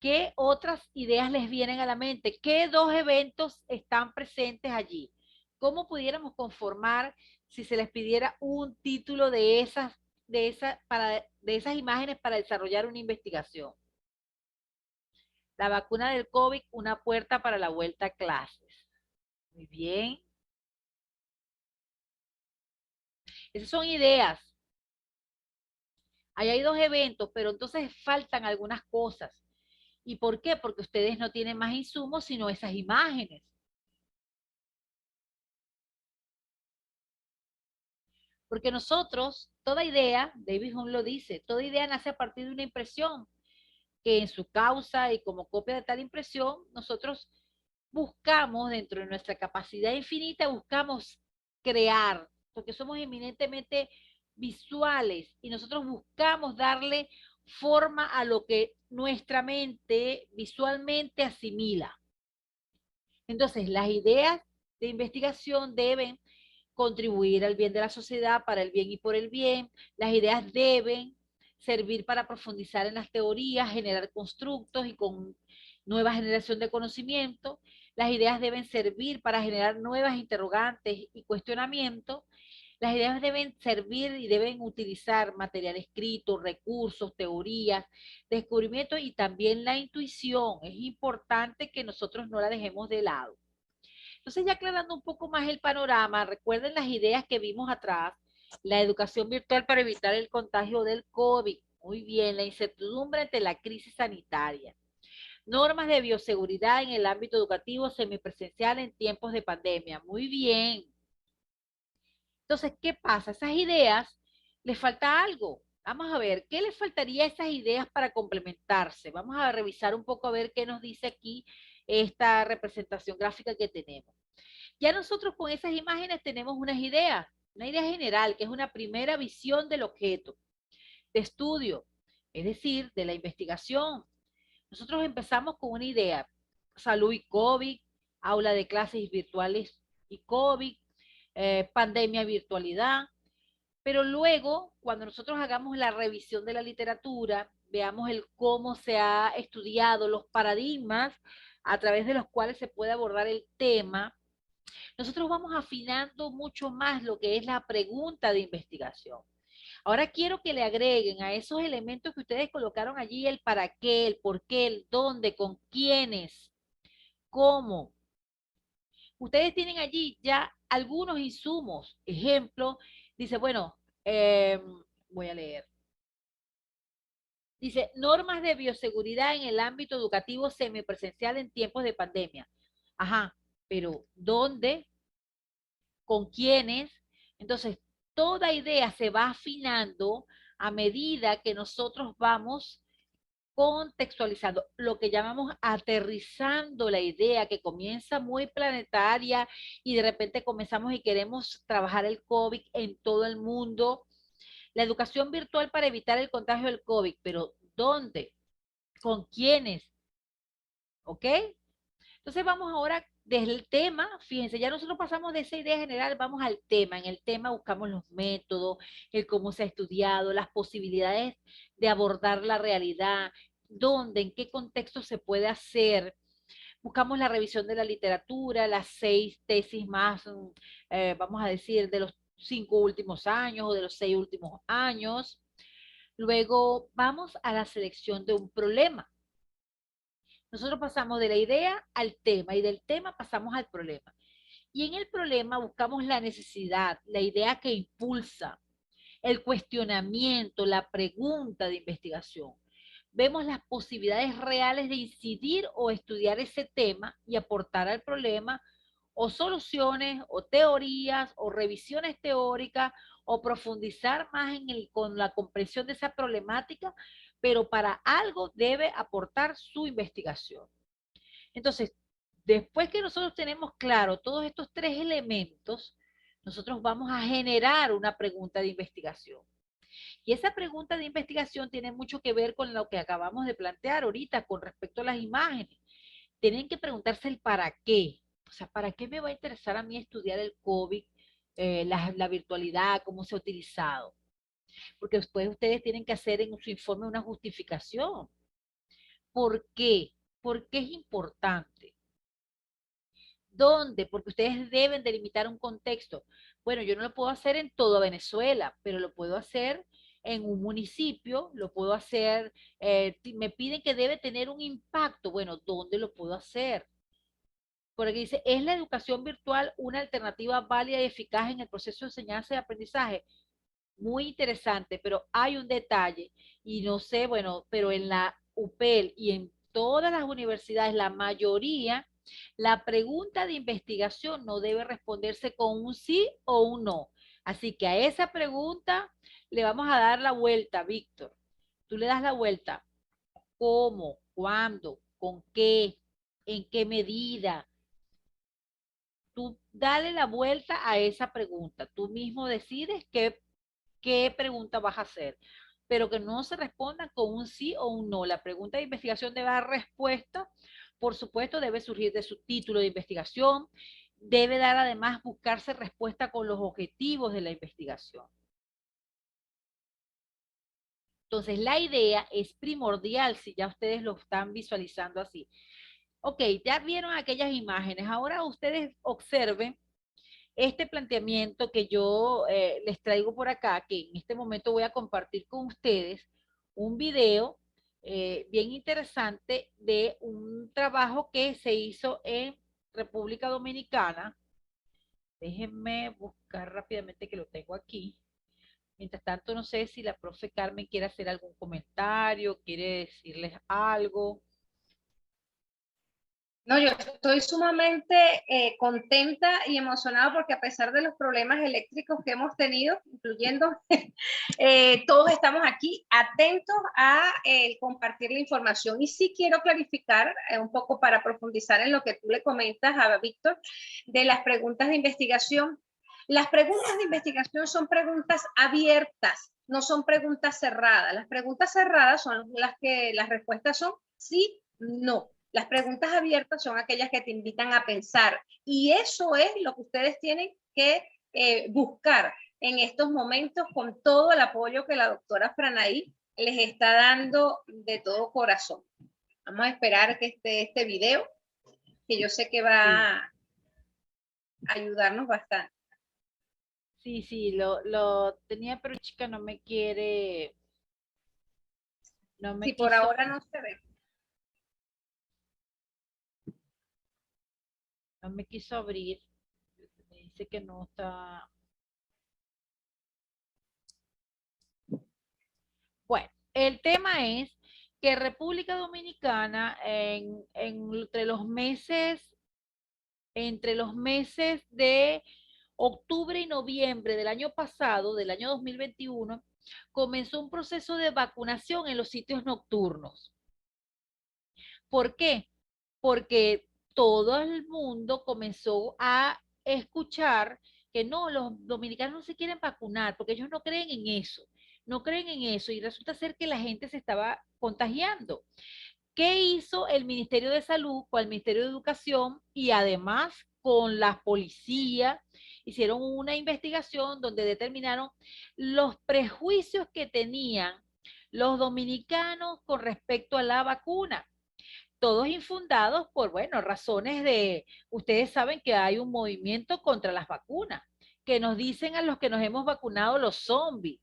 ¿Qué otras ideas les vienen a la mente? ¿Qué dos eventos están presentes allí? ¿Cómo pudiéramos conformar si se les pidiera un título de esas imágenes para desarrollar una investigación? La vacuna del COVID, una puerta para la vuelta a clases. Muy bien. Esas son ideas. Ahí hay dos eventos, pero entonces faltan algunas cosas. ¿Y por qué? Porque ustedes no tienen más insumos sino esas imágenes. Porque nosotros, toda idea, David Hume lo dice, toda idea nace a partir de una impresión, que en su causa y como copia de tal impresión, nosotros buscamos, dentro de nuestra capacidad infinita, buscamos crear, porque somos eminentemente visuales y nosotros buscamos darle forma a lo que nuestra mente visualmente asimila. Entonces, las ideas de investigación deben contribuir al bien de la sociedad, para el bien y por el bien. Las ideas deben servir para profundizar en las teorías, generar constructos y con nueva generación de conocimiento. Las ideas deben servir para generar nuevas interrogantes y cuestionamientos. Las ideas deben servir y deben utilizar material escrito, recursos, teorías, descubrimientos y también la intuición. Es importante que nosotros no la dejemos de lado. Entonces, ya aclarando un poco más el panorama, recuerden las ideas que vimos atrás, la educación virtual para evitar el contagio del COVID. Muy bien, la incertidumbre ante la crisis sanitaria. Normas de bioseguridad en el ámbito educativo semipresencial en tiempos de pandemia. Muy bien. Entonces, ¿qué pasa? Esas ideas, les falta algo. Vamos a ver, ¿qué les faltaría a esas ideas para complementarse? Vamos a revisar un poco a ver qué nos dice aquí esta representación gráfica que tenemos. Ya nosotros con esas imágenes tenemos unas ideas. Una idea general, que es una primera visión del objeto de estudio, es decir, de la investigación. Nosotros empezamos con una idea, salud y COVID, aula de clases virtuales y COVID, pandemia, virtualidad, pero luego, cuando nosotros hagamos la revisión de la literatura, veamos el cómo se ha estudiado, los paradigmas a través de los cuales se puede abordar el tema, nosotros vamos afinando mucho más lo que es la pregunta de investigación. Ahora quiero que le agreguen a esos elementos que ustedes colocaron allí el para qué, el por qué, el dónde, con quiénes, cómo. Ustedes tienen allí ya algunos insumos. Ejemplo, dice, bueno, voy a leer. Dice, normas de bioseguridad en el ámbito educativo semipresencial en tiempos de pandemia. Ajá, pero ¿dónde? ¿Con quiénes? Entonces, toda idea se va afinando a medida que nosotros vamos contextualizando, lo que llamamos aterrizando la idea, que comienza muy planetaria y de repente comenzamos y queremos trabajar el COVID en todo el mundo. La educación virtual para evitar el contagio del COVID, pero ¿dónde? ¿Con quiénes? ¿Ok? Entonces vamos ahora desde el tema, fíjense, ya nosotros pasamos de esa idea general, vamos al tema. En el tema buscamos los métodos, el cómo se ha estudiado, las posibilidades de abordar la realidad, dónde, en qué contexto se puede hacer. Buscamos la revisión de la literatura, las 6 tesis más, vamos a decir, de los 5 últimos años o de los 6 últimos años. Luego vamos a la selección de un problema. Nosotros pasamos de la idea al tema y del tema pasamos al problema. Y en el problema buscamos la necesidad, la idea que impulsa, el cuestionamiento, la pregunta de investigación. Vemos las posibilidades reales de incidir o estudiar ese tema y aportar al problema o soluciones o teorías o revisiones teóricas o profundizar más con la comprensión de esa problemática, pero para algo debe aportar su investigación. Entonces, después que nosotros tenemos claro todos estos 3 elementos, nosotros vamos a generar una pregunta de investigación. Y esa pregunta de investigación tiene mucho que ver con lo que acabamos de plantear ahorita con respecto a las imágenes. Tienen que preguntarse el para qué. O sea, ¿para qué me va a interesar a mí estudiar el COVID, la virtualidad, cómo se ha utilizado? Porque después ustedes tienen que hacer en su informe una justificación. ¿Por qué? ¿Por qué es importante? ¿Dónde? Porque ustedes deben delimitar un contexto. Bueno, yo no lo puedo hacer en toda Venezuela, pero lo puedo hacer en un municipio, lo puedo hacer, me piden que debe tener un impacto. Bueno, ¿dónde lo puedo hacer? Porque dice, ¿es la educación virtual una alternativa válida y eficaz en el proceso de enseñanza y aprendizaje? Muy interesante, pero hay un detalle, y no sé, bueno, pero en la UPEL y en todas las universidades, la mayoría, la pregunta de investigación no debe responderse con un sí o un no. Así que a esa pregunta le vamos a dar la vuelta, Víctor. Tú le das la vuelta. ¿Cómo? ¿Cuándo? ¿Con qué? ¿En qué medida? Tú dale la vuelta a esa pregunta. Tú mismo decides qué pregunta vas a hacer, pero que no se responda con un sí o un no. La pregunta de investigación debe dar respuesta, por supuesto, debe surgir de su título de investigación, debe dar además buscarse respuesta con los objetivos de la investigación. Entonces, la idea es primordial si ya ustedes lo están visualizando así. Ok, ya vieron aquellas imágenes. Ahora ustedes observen este planteamiento que yo les traigo por acá, que en este momento voy a compartir con ustedes un video bien interesante de un trabajo que se hizo en República Dominicana. Déjenme buscar rápidamente que lo tengo aquí. Mientras tanto, no sé si la profe Carmen quiere hacer algún comentario, quiere decirles algo. No, yo estoy sumamente contenta y emocionada porque a pesar de los problemas eléctricos que hemos tenido, incluyendo, todos estamos aquí atentos a compartir la información. Y sí quiero clarificar un poco para profundizar en lo que tú le comentas a Víctor de las preguntas de investigación. Las preguntas de investigación son preguntas abiertas, no son preguntas cerradas. Las preguntas cerradas son las que las respuestas son sí, no. Las preguntas abiertas son aquellas que te invitan a pensar. Y eso es lo que ustedes tienen que buscar en estos momentos con todo el apoyo que la doctora Franaí les está dando de todo corazón. Vamos a esperar que esté este video, que yo sé que va a ayudarnos bastante. Sí, sí, lo tenía, pero chica no me quiere, no me Si por quiso. ahora no se ve. No me quiso abrir. Me dice que no está. Bueno, el tema es que República Dominicana entre los meses de octubre y noviembre del año pasado, del año 2021, comenzó un proceso de vacunación en los sitios nocturnos. ¿Por qué? Porque todo el mundo comenzó a escuchar que no, los dominicanos no se quieren vacunar porque ellos no creen en eso, no creen en eso y resulta ser que la gente se estaba contagiando. ¿Qué hizo el Ministerio de Salud con el Ministerio de Educación y además con la policía? Hicieron una investigación donde determinaron los prejuicios que tenían los dominicanos con respecto a la vacuna, todos infundados por, bueno, razones de, ustedes saben que hay un movimiento contra las vacunas, que nos dicen a los que nos hemos vacunado los zombies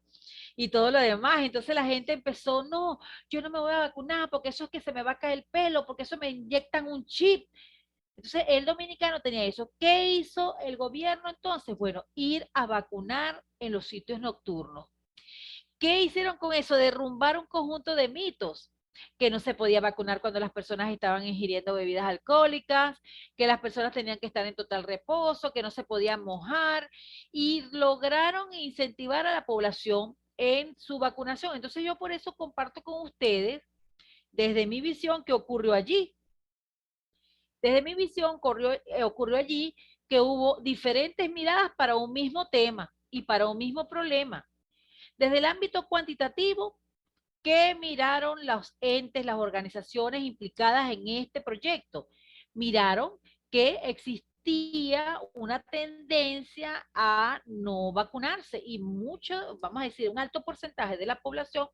y todo lo demás. Entonces la gente empezó, no, yo no me voy a vacunar porque eso es que se me va a caer el pelo, porque eso me inyectan un chip. Entonces el dominicano tenía eso. ¿Qué hizo el gobierno entonces? Bueno, ir a vacunar en los sitios nocturnos. ¿Qué hicieron con eso? Derrumbar un conjunto de mitos, que no se podía vacunar cuando las personas estaban ingiriendo bebidas alcohólicas, que las personas tenían que estar en total reposo, que no se podían mojar, y lograron incentivar a la población en su vacunación. Entonces yo por eso comparto con ustedes, desde mi visión, qué ocurrió allí. Desde mi visión ocurrió allí que hubo diferentes miradas para un mismo tema y para un mismo problema. Desde el ámbito cuantitativo, ¿qué miraron los entes, las organizaciones implicadas en este proyecto? Miraron que existía una tendencia a no vacunarse y mucho, vamos a decir, un alto porcentaje de la población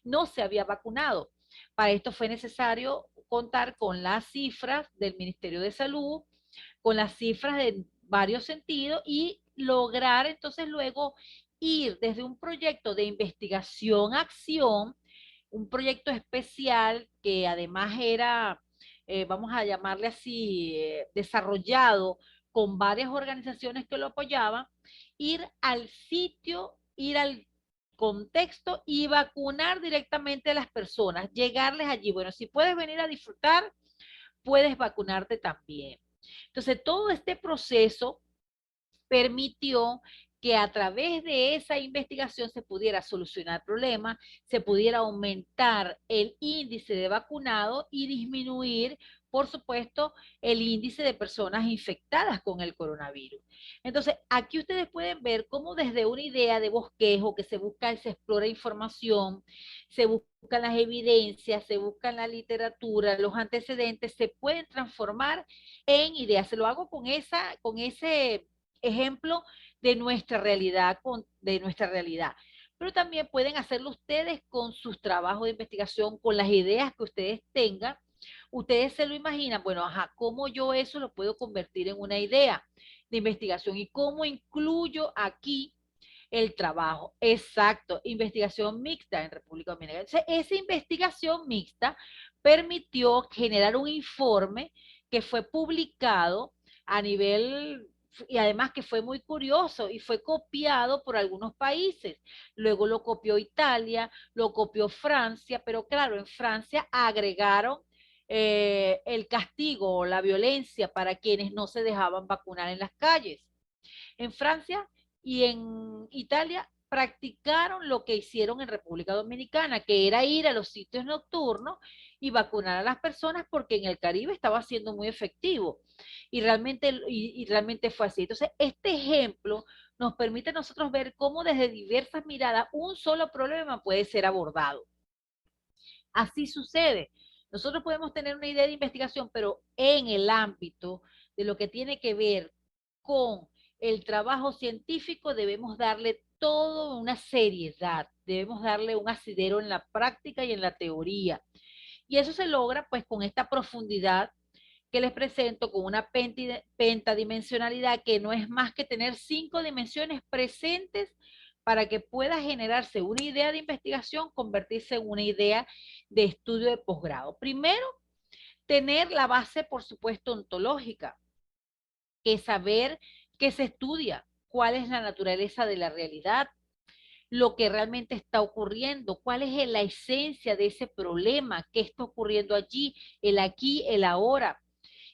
no se había vacunado. Para esto fue necesario contar con las cifras del Ministerio de Salud, con las cifras de varios sentidos y lograr entonces luego ir desde un proyecto de investigación-acción, un proyecto especial que además era, vamos a llamarle así, desarrollado con varias organizaciones que lo apoyaban, ir al sitio, ir al contexto y vacunar directamente a las personas, llegarles allí. Bueno, si puedes venir a disfrutar, puedes vacunarte también. Entonces, todo este proceso permitió que a través de esa investigación se pudiera solucionar problemas, se pudiera aumentar el índice de vacunados y disminuir, por supuesto, el índice de personas infectadas con el coronavirus. Entonces, aquí ustedes pueden ver cómo desde una idea de bosquejo que se busca, se explora información, se buscan las evidencias, se buscan la literatura, los antecedentes, se pueden transformar en ideas. Se lo hago con ese ejemplo de nuestra realidad, de nuestra realidad. Pero también pueden hacerlo ustedes con sus trabajos de investigación, con las ideas que ustedes tengan. Ustedes se lo imaginan, bueno, ajá, ¿cómo yo eso lo puedo convertir en una idea de investigación? ¿Y cómo incluyo aquí el trabajo? Exacto, investigación mixta en República Dominicana. Entonces, esa investigación mixta permitió generar un informe que fue publicado a nivel, y además que fue muy curioso y fue copiado por algunos países. Luego lo copió Italia, lo copió Francia, pero claro, en Francia agregaron el castigo o la violencia para quienes no se dejaban vacunar en las calles. En Francia y en Italia practicaron lo que hicieron en República Dominicana, que era ir a los sitios nocturnos y vacunar a las personas porque en el Caribe estaba siendo muy efectivo y realmente fue así. Entonces, este ejemplo nos permite a nosotros ver cómo desde diversas miradas un solo problema puede ser abordado. Así sucede. Nosotros podemos tener una idea de investigación, pero en el ámbito de lo que tiene que ver con el trabajo científico debemos darle toda una seriedad, debemos darle un asidero en la práctica y en la teoría. Y eso se logra pues con esta profundidad que les presento, con una pentadimensionalidad que no es más que tener 5 dimensiones presentes para que pueda generarse una idea de investigación, convertirse en una idea de estudio de posgrado. Primero, tener la base, por supuesto, ontológica, que es saber qué se estudia, cuál es la naturaleza de la realidad, lo que realmente está ocurriendo, cuál es la esencia de ese problema, qué está ocurriendo allí, el aquí, el ahora.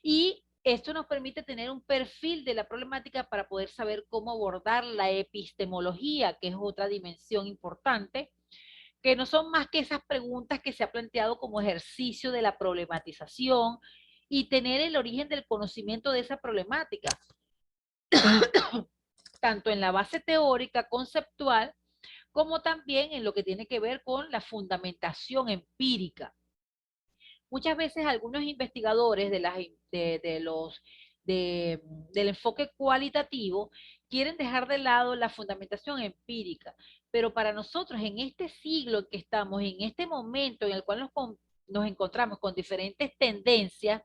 Y esto nos permite tener un perfil de la problemática para poder saber cómo abordar la epistemología, que es otra dimensión importante, que no son más que esas preguntas que se ha planteado como ejercicio de la problematización y tener el origen del conocimiento de esa problemática, tanto en la base teórica, conceptual, como también en lo que tiene que ver con la fundamentación empírica. Muchas veces algunos investigadores del enfoque cualitativo quieren dejar de lado la fundamentación empírica, pero para nosotros en este siglo en que estamos, en este momento en el cual nos encontramos con diferentes tendencias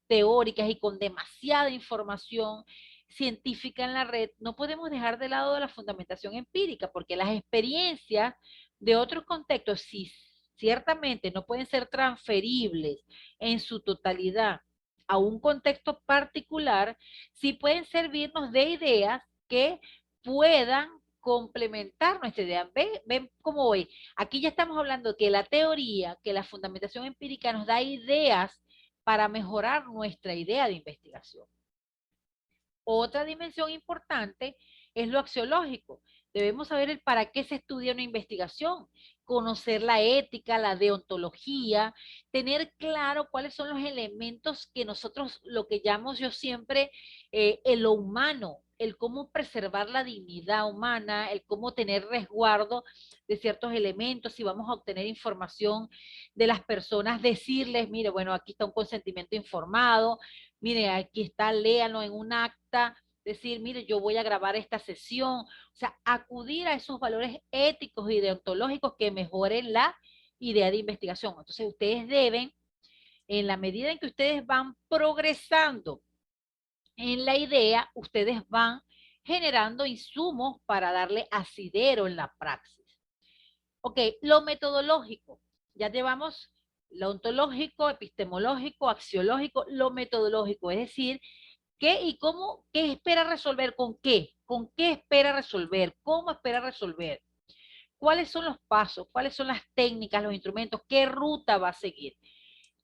teóricas y con demasiada información científica en la red, no podemos dejar de lado la fundamentación empírica, porque las experiencias de otros contextos, sí, ciertamente no pueden ser transferibles en su totalidad a un contexto particular, sí pueden servirnos de ideas que puedan complementar nuestra idea. ¿Ven cómo voy? Aquí ya estamos hablando que la teoría, que la fundamentación empírica nos da ideas para mejorar nuestra idea de investigación. Otra dimensión importante es lo axiológico. Debemos saber el para qué se estudia una investigación, conocer la ética, la deontología, tener claro cuáles son los elementos que nosotros, lo que llamo yo siempre, en lo humano, el cómo preservar la dignidad humana, el cómo tener resguardo de ciertos elementos, si vamos a obtener información de las personas, decirles, mire, bueno, aquí está un consentimiento informado, mire, aquí está, léanlo en un acta, decir, mire, yo voy a grabar esta sesión, o sea, acudir a esos valores éticos y deontológicos que mejoren la idea de investigación. Entonces, ustedes deben, en la medida en que ustedes van progresando en la idea, ustedes van generando insumos para darle asidero en la praxis. Ok, lo metodológico. Ya llevamos lo ontológico, epistemológico, axiológico, lo metodológico, es decir, ¿qué y cómo, qué espera resolver? ¿Con qué espera resolver? ¿Cómo espera resolver? ¿Cuáles son los pasos? ¿Cuáles son las técnicas, los instrumentos? ¿Qué ruta va a seguir?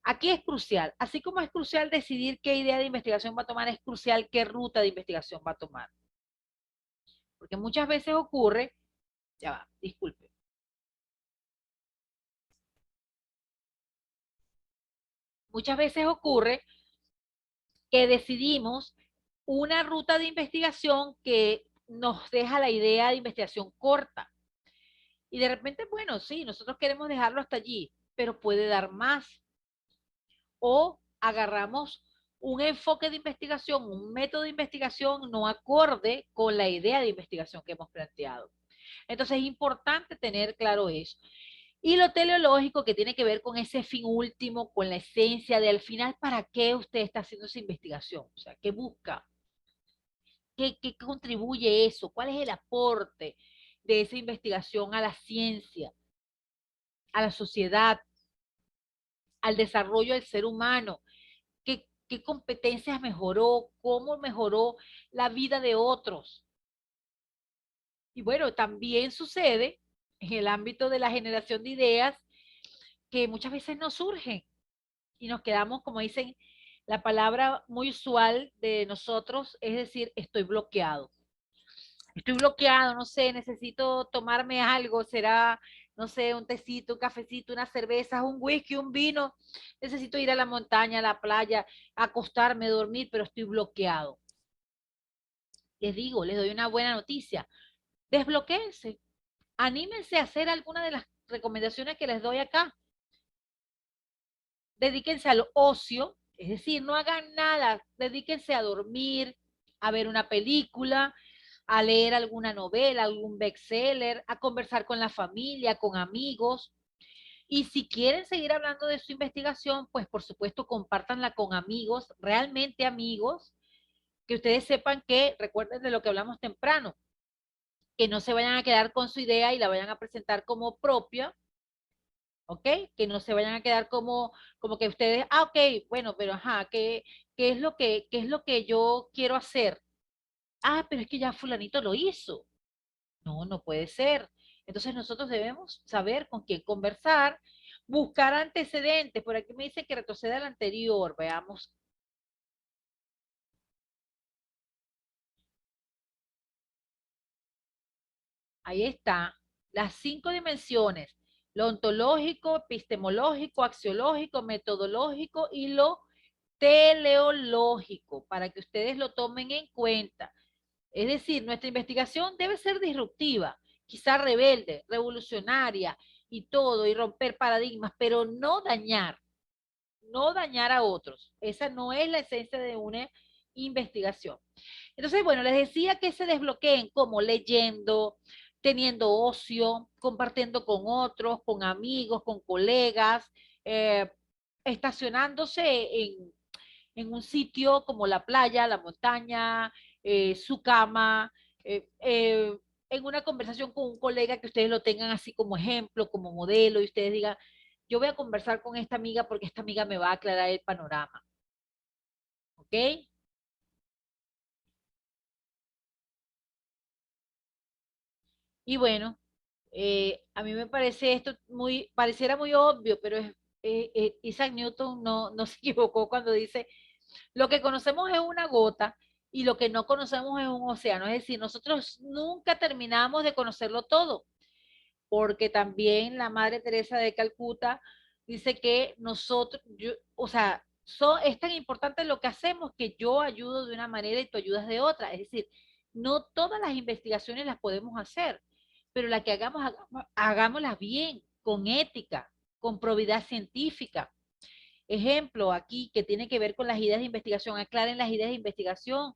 Aquí es crucial, así como es crucial decidir qué idea de investigación va a tomar, es crucial qué ruta de investigación va a tomar. Porque muchas veces ocurre, ya va, disculpe. Muchas veces ocurre que decidimos una ruta de investigación que nos deja la idea de investigación corta. Y de repente, bueno, sí, nosotros queremos dejarlo hasta allí, pero puede dar más. O agarramos un enfoque de investigación, un método de investigación no acorde con la idea de investigación que hemos planteado. Entonces es importante tener claro eso. Y lo teleológico, que tiene que ver con ese fin último, con la esencia de al final, ¿para qué usted está haciendo esa investigación? O sea, ¿qué busca? ¿Qué contribuye eso? ¿Cuál es el aporte de esa investigación a la ciencia, a la sociedad, al desarrollo del ser humano? ¿Qué competencias mejoró? ¿Cómo mejoró la vida de otros? Y bueno, también sucede en el ámbito de la generación de ideas que muchas veces no surgen y nos quedamos, como dicen, la palabra muy usual de nosotros es decir, estoy bloqueado. Estoy bloqueado, no sé, necesito tomarme algo, será, no sé, un tecito, un cafecito, una cerveza, un whisky, un vino. Necesito ir a la montaña, a la playa, acostarme, dormir, pero estoy bloqueado. les digo, les doy una buena noticia. Desbloquéense, anímense a hacer alguna de las recomendaciones que les doy acá. Dedíquense al ocio, es decir, no hagan nada, dedíquense a dormir, a ver una película, a leer alguna novela, algún bestseller, a conversar con la familia, con amigos. Y si quieren seguir hablando de su investigación, pues por supuesto compártanla con amigos, realmente amigos, que ustedes sepan que, recuerden de lo que hablamos temprano, que no se vayan a quedar con su idea y la vayan a presentar como propia, ¿ok? Que no se vayan a quedar como que ustedes, ok, bueno, pero ajá, qué es lo que yo quiero hacer? Ah, pero es que ya fulanito lo hizo. No, no puede ser. Entonces nosotros debemos saber con quién conversar, buscar antecedentes. Por aquí me dice que retroceda al anterior. Veamos. Ahí está. Las 5 dimensiones. Lo ontológico, epistemológico, axiológico, metodológico y lo teleológico, para que ustedes lo tomen en cuenta. Es decir, nuestra investigación debe ser disruptiva, quizá rebelde, revolucionaria y todo, y romper paradigmas, pero no dañar, no dañar a otros. Esa no es la esencia de una investigación. Entonces, bueno, les decía que se desbloqueen como leyendo, teniendo ocio, compartiendo con otros, con amigos, con colegas, eh, estacionándose en un sitio como la playa, la montaña, su cama, en una conversación con un colega que ustedes lo tengan así como ejemplo, como modelo, y ustedes digan, yo voy a conversar con esta amiga porque esta amiga me va a aclarar el panorama. ¿Ok? Y bueno, a mí me parece esto muy, pareciera muy obvio, pero Isaac Newton no se equivocó cuando dice lo que conocemos es una gota y lo que no conocemos es un océano. Es decir, nosotros nunca terminamos de conocerlo todo, porque también la Madre Teresa de Calcuta dice que nosotros, o sea, es tan importante lo que hacemos que yo ayudo de una manera y tú ayudas de otra. Es decir, no todas las investigaciones las podemos hacer, pero la que hagámoslas bien, con ética, con probidad científica. Ejemplo aquí que tiene que ver con las ideas de investigación, aclaren las ideas de investigación,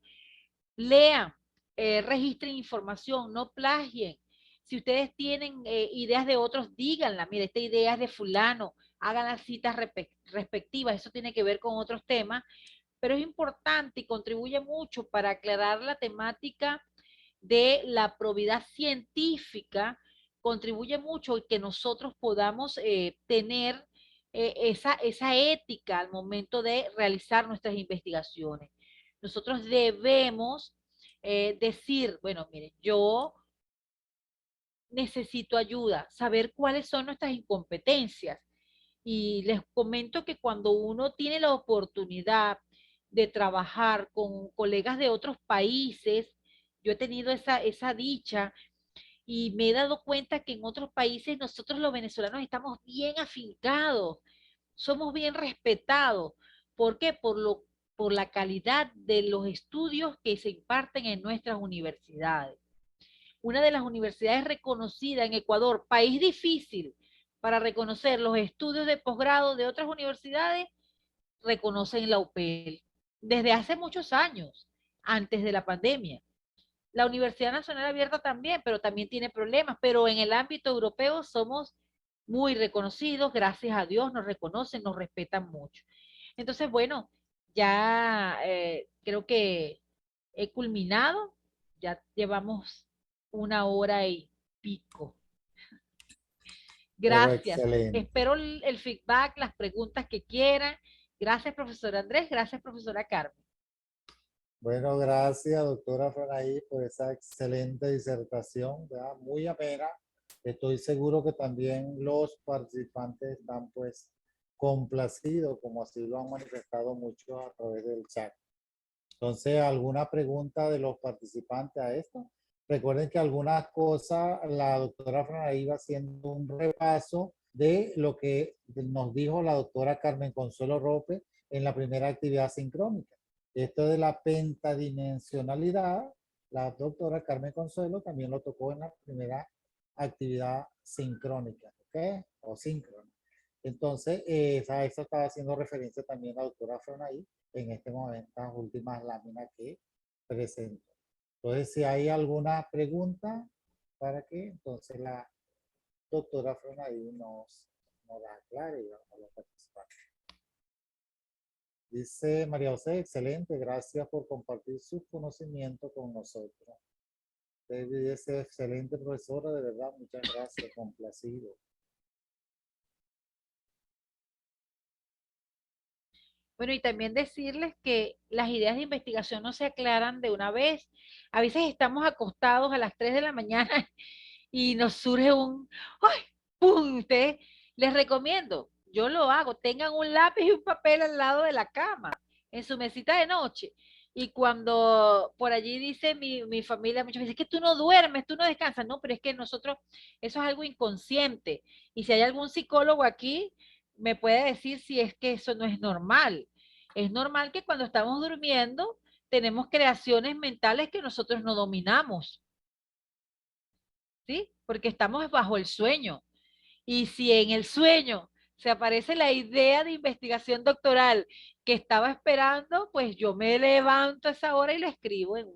lean, registren información, no plagien. Si ustedes tienen ideas de otros, díganla, mire, esta idea es de fulano, hagan las citas respectivas, eso tiene que ver con otros temas, pero es importante y contribuye mucho para aclarar la temática de la probidad científica, contribuye mucho y que nosotros podamos tener esa ética al momento de realizar nuestras investigaciones. Nosotros debemos decir, bueno, mire, yo necesito ayuda, saber cuáles son nuestras incompetencias. Y les comento que cuando uno tiene la oportunidad de trabajar con colegas de otros países, yo he tenido esa dicha y me he dado cuenta que en otros países nosotros los venezolanos estamos bien afincados, somos bien respetados. ¿Por qué? Por la calidad de los estudios que se imparten en nuestras universidades. Una de las universidades reconocidas en Ecuador, país difícil para reconocer los estudios de posgrado de otras universidades, reconocen la UPL desde hace muchos años, antes de la pandemia. La Universidad Nacional Abierta también, pero también tiene problemas, pero en el ámbito europeo somos muy reconocidos, gracias a Dios, nos reconocen, nos respetan mucho. Entonces, bueno, ya creo que he culminado, ya llevamos 1 hora y pico. Pero Gracias. excelente. Espero el feedback, las preguntas que quieran. Gracias, profesor Andrés. Gracias, profesora Carmen. Bueno, gracias, doctora Franaí, por esa excelente disertación, ¿verdad? Muy amena. Estoy seguro que también los participantes están pues complacidos, como así lo han manifestado muchos a través del chat. Entonces, ¿alguna pregunta de los participantes a esto? Recuerden que algunas cosas la doctora Franaí iba haciendo un repaso de lo que nos dijo la doctora Carmen Consuelo Rope en la primera actividad sincrónica. Esto de la pentadimensionalidad La doctora Carmen Consuelo también lo tocó en la primera actividad sincrónica, ¿ok? O síncrona. Entonces, a eso estaba haciendo referencia también la doctora Fronaí en este momento, las últimas láminas que presento. Entonces, si hay alguna pregunta para que entonces la doctora Fronaí nos la aclare y vamos a participar. Dice María José, excelente, gracias por compartir sus conocimientos con nosotros. David dice, excelente profesora, de verdad, muchas gracias, complacido. Bueno, y también decirles que las ideas de investigación no se aclaran de una vez. A veces estamos acostados a las 3 de la mañana y nos surge un, ¡ay! ¡Pum! Ustedes, les recomiendo, yo lo hago, tengan un lápiz y un papel al lado de la cama, en su mesita de noche. Y cuando por allí dice mi familia muchas veces, es que tú no duermes, tú no descansas. No, pero es que nosotros, eso es algo inconsciente. Y si hay algún psicólogo aquí, me puede decir si es que eso no es normal. Es normal que cuando estamos durmiendo tenemos creaciones mentales que nosotros no dominamos, ¿sí? Porque estamos bajo el sueño. Y si en el sueño se aparece la idea de investigación doctoral que estaba esperando, pues yo me levanto a esa hora y la escribo en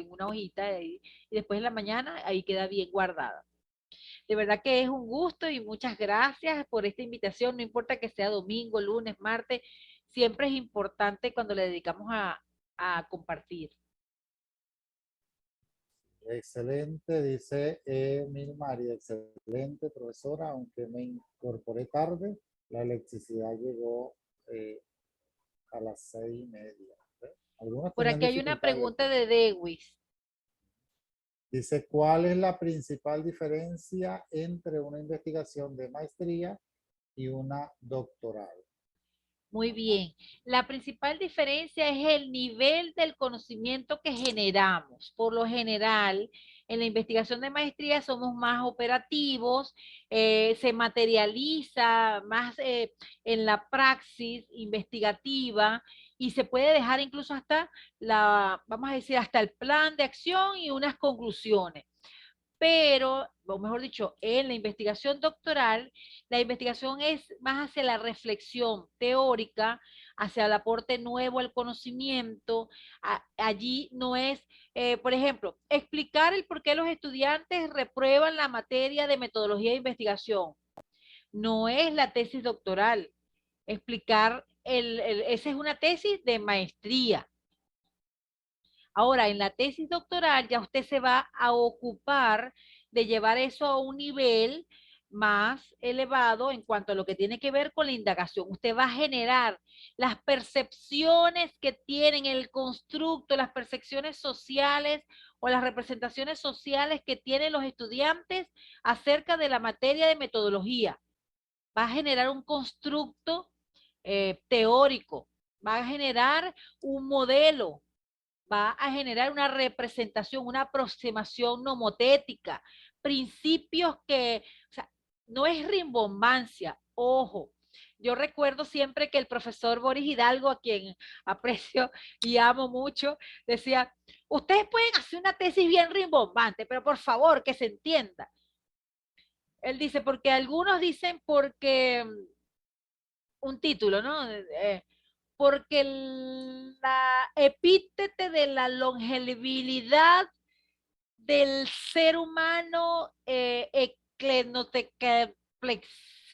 una hojita ahí, y después en la mañana ahí queda bien guardada. De verdad que es un gusto y muchas gracias por esta invitación. No importa que sea domingo, lunes, martes, siempre es importante cuando le dedicamos a compartir. Excelente, dice Mil María, excelente profesora, aunque me incorporé tarde, la electricidad llegó a las 6:30. ¿Ok? Algunos Por tenían aquí hay una dificultades. pregunta de Dewis. Dice, ¿cuál es la principal diferencia entre una investigación de maestría y una doctoral? Muy bien. La principal diferencia es el nivel del conocimiento que generamos. Por lo general, en la investigación de maestría somos más operativos, se materializa más en la praxis investigativa y se puede dejar incluso hasta vamos a decir, hasta el plan de acción y unas conclusiones. Pero, o mejor dicho, en la investigación doctoral, la investigación es más hacia la reflexión teórica, hacia el aporte nuevo al conocimiento. Allí no es, por ejemplo, explicar el por qué los estudiantes reprueban la materia de metodología de investigación. No es la tesis doctoral. Explicar, esa es una tesis de maestría. Ahora, en la tesis doctoral ya usted se va a ocupar de llevar eso a un nivel más elevado en cuanto a lo que tiene que ver con la indagación. Usted va a generar las percepciones que tienen el constructo, las percepciones sociales o las representaciones sociales que tienen los estudiantes acerca de la materia de metodología. Va a generar un constructo teórico, va a generar un modelo, va a generar una representación, una aproximación nomotética, principios que, o sea, no es rimbombancia, ojo. Yo recuerdo siempre que el profesor Boris Hidalgo, a quien aprecio y amo mucho, decía, ustedes pueden hacer una tesis bien rimbombante, pero por favor que se entienda. Él dice, porque algunos dicen porque un título, ¿no? Porque la epítete de la longevidad del ser humano El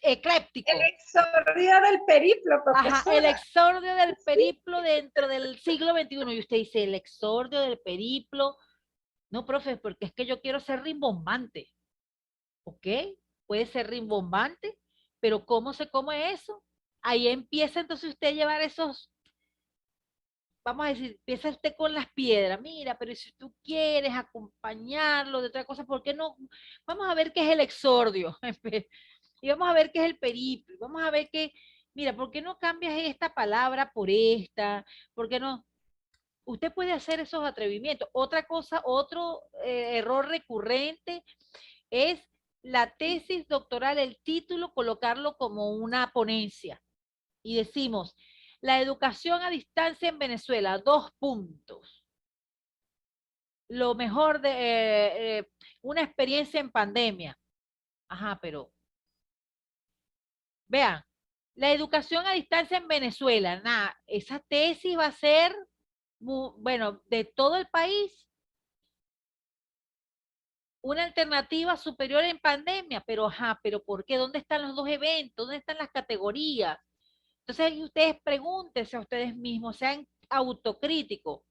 ecléptico. exordio del periplo, Ajá, el profesora. exordio del Sí. periplo dentro del siglo XXI. Y usted dice, el exordio del periplo. No, profe, porque es que yo quiero ser rimbombante. ¿Ok? Puede ser rimbombante, pero ¿cómo se come eso? Ahí empieza entonces usted a llevar esos, vamos a decir, empieza usted con las piedras, mira, pero si tú quieres acompañarlo de otra cosa, ¿por qué no? Vamos a ver qué es el exordio, y vamos a ver qué es el periplo, vamos a ver qué, mira, ¿por qué no cambias esta palabra por esta? ¿Por qué no? Usted puede hacer esos atrevimientos. Otra cosa, otro error recurrente es la tesis doctoral, el título, colocarlo como una ponencia. Y decimos, la educación a distancia en Venezuela, 2 puntos. lo mejor de una experiencia en pandemia. Ajá, pero vean, la educación a distancia en Venezuela, nada, esa tesis va a ser, bueno, de todo el país, una alternativa superior en pandemia, pero ajá, pero ¿por qué? ¿Dónde están los dos eventos? ¿Dónde están las categorías? Entonces, ustedes pregúntense a ustedes mismos, sean autocríticos.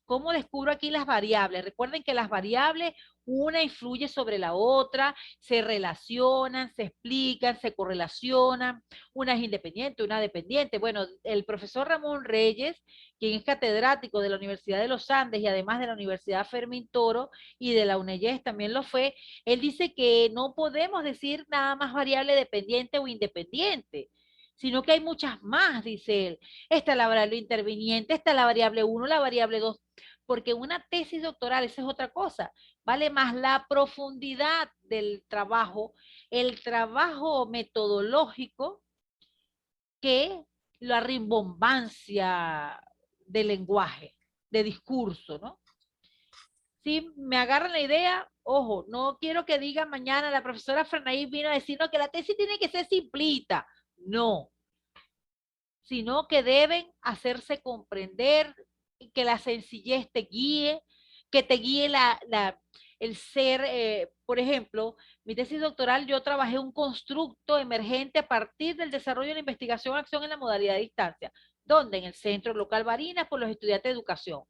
¿Cómo descubro aquí las variables? Recuerden que las variables, una influye sobre la otra, se relacionan, se explican, se correlacionan, una es independiente, una dependiente. Bueno, el profesor Ramón Reyes, quien es catedrático de la Universidad de los Andes y además de la Universidad Fermín Toro y de la UNEYES también lo fue, él dice que no podemos decir nada más variable dependiente o independiente, sino que hay muchas más, dice él. Esta es la variable interviniente, esta es la variable 1, la variable 2, porque una tesis doctoral, esa es otra cosa, vale más la profundidad del trabajo, el trabajo metodológico, que la rimbombancia del lenguaje, de discurso, ¿no? Si me agarran la idea, ojo, no quiero que digan mañana la profesora Franaí vino a decirnos que la tesis tiene que ser simplita. No, sino que deben hacerse comprender, que la sencillez te guíe, que te guíe el ser, por ejemplo, mi tesis doctoral, yo trabajé un constructo emergente a partir del desarrollo de la investigación acción en la modalidad de distancia, donde en el Centro Local Barinas por los estudiantes de educación.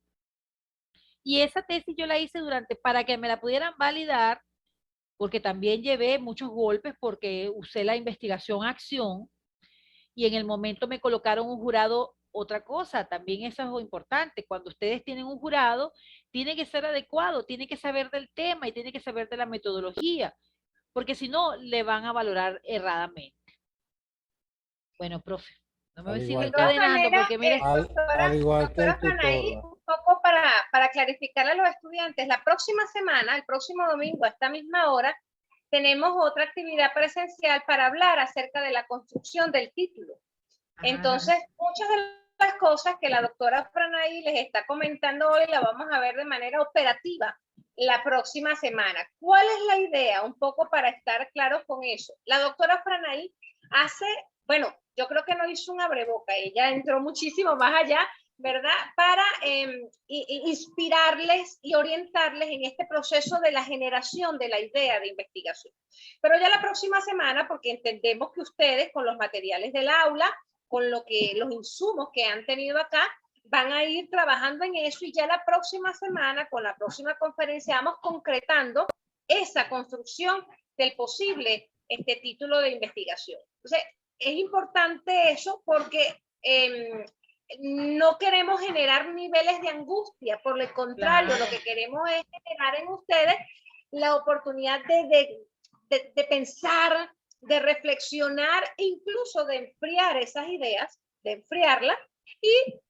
Y esa tesis yo la hice para que me la pudieran validar, porque también llevé muchos golpes porque usé la investigación acción, y en el momento me colocaron un jurado, otra cosa, también eso es lo importante, cuando ustedes tienen un jurado, tiene que ser adecuado, tiene que saber del tema y tiene que saber de la metodología, porque si no, le van a valorar erradamente. Bueno, profe, no me Al sigo De igual que, todas encadenando maneras, porque mire, al igual que el doctora Fanaí, tutor. un poco para clarificar a los estudiantes, la próxima semana, el próximo domingo, a esta misma hora, tenemos otra actividad presencial para hablar acerca de la construcción del título. Entonces, muchas de las cosas que la doctora Franaí les está comentando hoy la vamos a ver de manera operativa la próxima semana. ¿Cuál es la idea? Un poco para estar claros con eso. La doctora Franaí hace, bueno, yo creo que no hizo un abreboca, ella entró muchísimo más allá, ¿verdad? Para inspirarles y orientarles en este proceso de la generación de la idea de investigación. Pero ya la próxima semana, porque entendemos que ustedes con los materiales del aula, con los insumos que han tenido acá, van a ir trabajando en eso y ya la próxima semana, con la próxima conferencia, vamos concretando esa construcción del posible título de investigación. Entonces, es importante eso porque no queremos generar niveles de angustia, por el contrario, claro, lo que queremos es generar en ustedes la oportunidad de pensar, de reflexionar e incluso de enfriar esas ideas, de enfriarlas y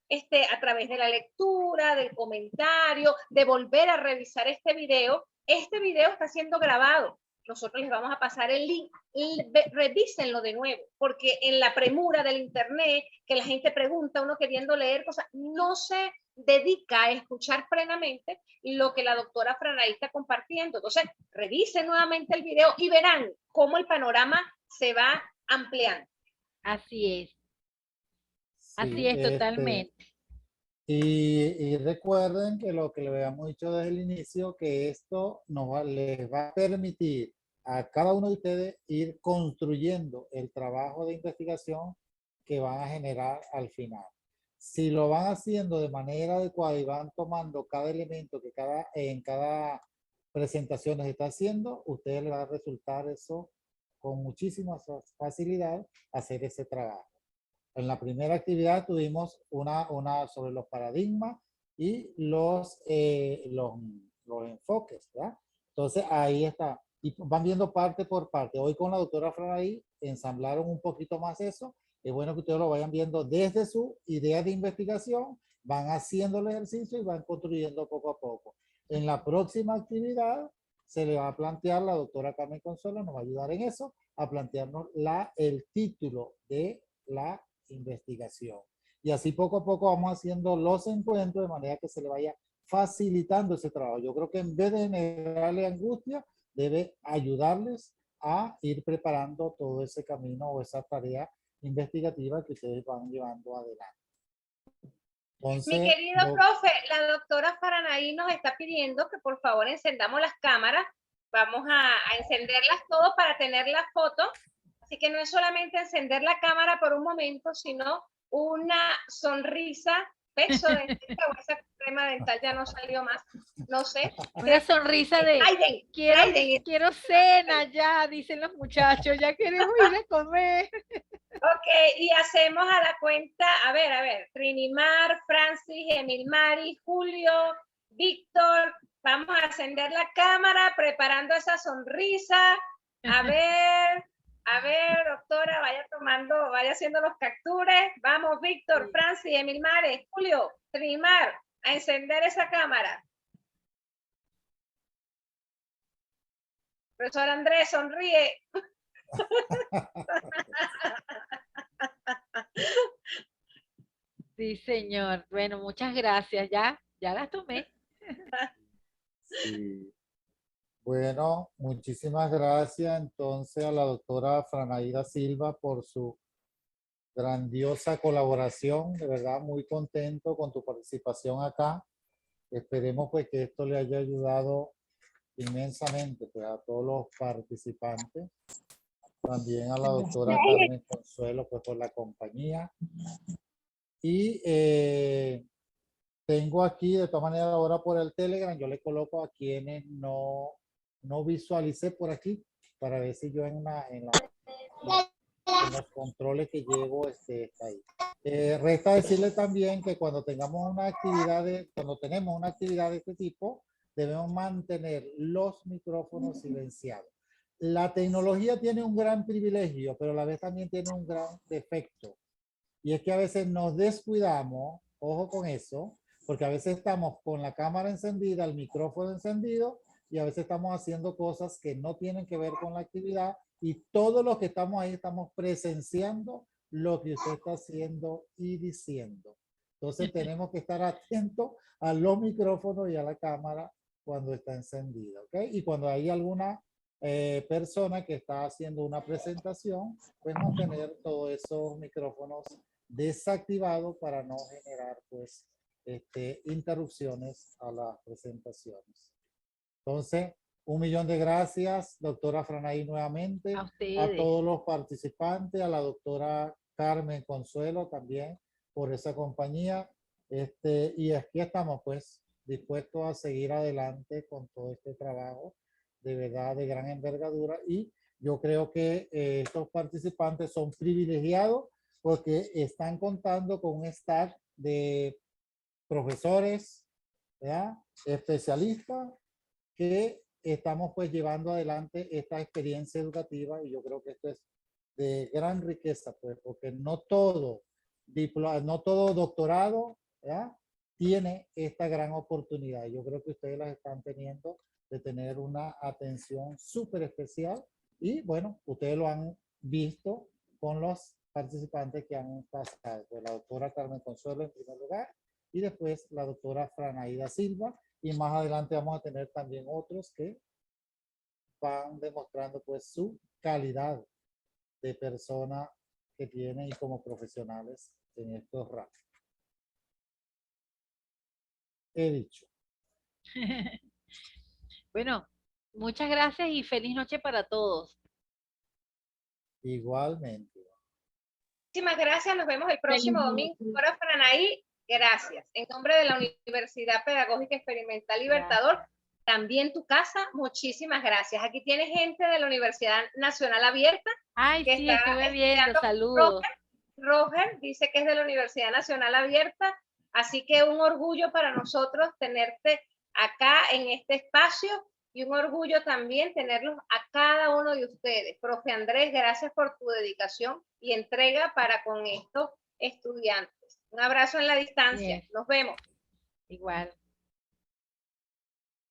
a través de la lectura, del comentario, de volver a revisar este video. Este video está siendo grabado. Nosotros les vamos a pasar el link y revísenlo de nuevo, porque en la premura del internet, que la gente pregunta, uno queriendo leer cosas, no se dedica a escuchar plenamente lo que la doctora Franaí está compartiendo. Entonces, revisen nuevamente el video y verán cómo el panorama se va ampliando. Así es. Sí, así es totalmente. Y recuerden que lo que le habíamos dicho desde el inicio, que esto les va a permitir a cada uno de ustedes ir construyendo el trabajo de investigación que van a generar al final. Si lo van haciendo de manera adecuada y van tomando cada elemento que en cada presentación les está haciendo, ustedes les va a resultar eso con muchísima facilidad hacer ese trabajo. En la primera actividad tuvimos una sobre los paradigmas y los enfoques, ¿verdad? Entonces ahí está. Y van viendo parte por parte. Hoy con la doctora Franaí ensamblaron un poquito más eso. Es bueno que ustedes lo vayan viendo desde su idea de investigación, van haciendo el ejercicio y van construyendo poco a poco. En la próxima actividad se le va a plantear, la doctora Carmen Consuelo nos va a ayudar en eso, a plantearnos el título de la investigación. Y así poco a poco vamos haciendo los encuentros de manera que se le vaya facilitando ese trabajo. Yo creo que en vez de generarle angustia, debe ayudarles a ir preparando todo ese camino o esa tarea investigativa que ustedes van llevando adelante. Entonces, Mi querido profe, la doctora Faranaí nos está pidiendo que por favor encendamos las cámaras. Vamos a encenderlas todos para tener la foto. Así que no es solamente encender la cámara por un momento, sino una sonrisa, peso dentista o esa crema dental ya no salió más, no sé. Una sonrisa de Aiden, quiero cena ya, dicen los muchachos, ya queremos ir a comer. Ok, y hacemos a la cuenta, a ver, Trinimar, Francis, Emilmari, Julio, Víctor, vamos a encender la cámara preparando esa sonrisa. A ver, doctora, vaya haciendo los captures. Vamos, Víctor, Francis, Emilmari, Julio, Trinimar, a encender esa cámara. Profesor Andrés, sonríe. Sí, señor. Bueno, muchas gracias. Ya las tomé. sí. Bueno, muchísimas gracias entonces a la doctora Franaída Silva por su grandiosa colaboración. De verdad, muy contento con tu participación acá. Esperemos pues que esto le haya ayudado inmensamente pues, a todos los participantes. También a la doctora Carmen Consuelo pues, por la compañía. Y tengo aquí, de todas maneras, ahora por el Telegram, yo le coloco a quienes no visualicé por aquí, para ver si yo en los controles que llevo está ahí. Resta decirle también que cuando tenemos una actividad de este tipo, debemos mantener los micrófonos silenciados. La tecnología tiene un gran privilegio, pero a la vez también tiene un gran defecto. Y es que a veces nos descuidamos, ojo con eso, porque a veces estamos con la cámara encendida, el micrófono encendido, y a veces estamos haciendo cosas que no tienen que ver con la actividad, y todos los que estamos ahí estamos presenciando lo que usted está haciendo y diciendo. Entonces tenemos que estar atentos a los micrófonos y a la cámara cuando está encendida, ¿ok? Y cuando hay alguna persona que está haciendo una presentación, pues mantener todos esos micrófonos desactivados para no generar pues interrupciones a las presentaciones. Entonces, 1.000.000 de gracias, doctora Franaí, nuevamente, a todos los participantes, a la doctora Carmen Consuelo también por esa compañía. Y aquí estamos pues dispuestos a seguir adelante con todo este trabajo de verdad de gran envergadura, y yo creo que estos participantes son privilegiados porque están contando con un staff de profesores, ¿verdad? Especialistas, que estamos pues llevando adelante esta experiencia educativa, y yo creo que esto es de gran riqueza, pues, porque no todo doctorado, ¿verdad?, tiene esta gran oportunidad. Yo creo que ustedes las están teniendo, de tener una atención súper especial, y bueno, ustedes lo han visto con los participantes que han pasado, pues, la doctora Carmen Consuelo en primer lugar, y después la doctora Franaída Silva, y más adelante vamos a tener también otros que van demostrando pues su calidad de persona que tienen y como profesionales en estos ramos. He dicho. Bueno, muchas gracias y feliz noche para todos. Igualmente. Muchísimas gracias, nos vemos el próximo domingo. Doctora Franaí, gracias. En nombre de la Universidad Pedagógica Experimental Libertador, también tu casa, muchísimas gracias. Aquí tiene gente de la Universidad Nacional Abierta. Ay, sí, estuve viendo, saludos. Roger dice que es de la Universidad Nacional Abierta, así que un orgullo para nosotros tenerte acá en este espacio, y un orgullo también tenerlos a cada uno de ustedes. Profe Andrés, gracias por tu dedicación y entrega para con estos estudiantes. Un abrazo en la distancia. Yes. Nos vemos. Igual.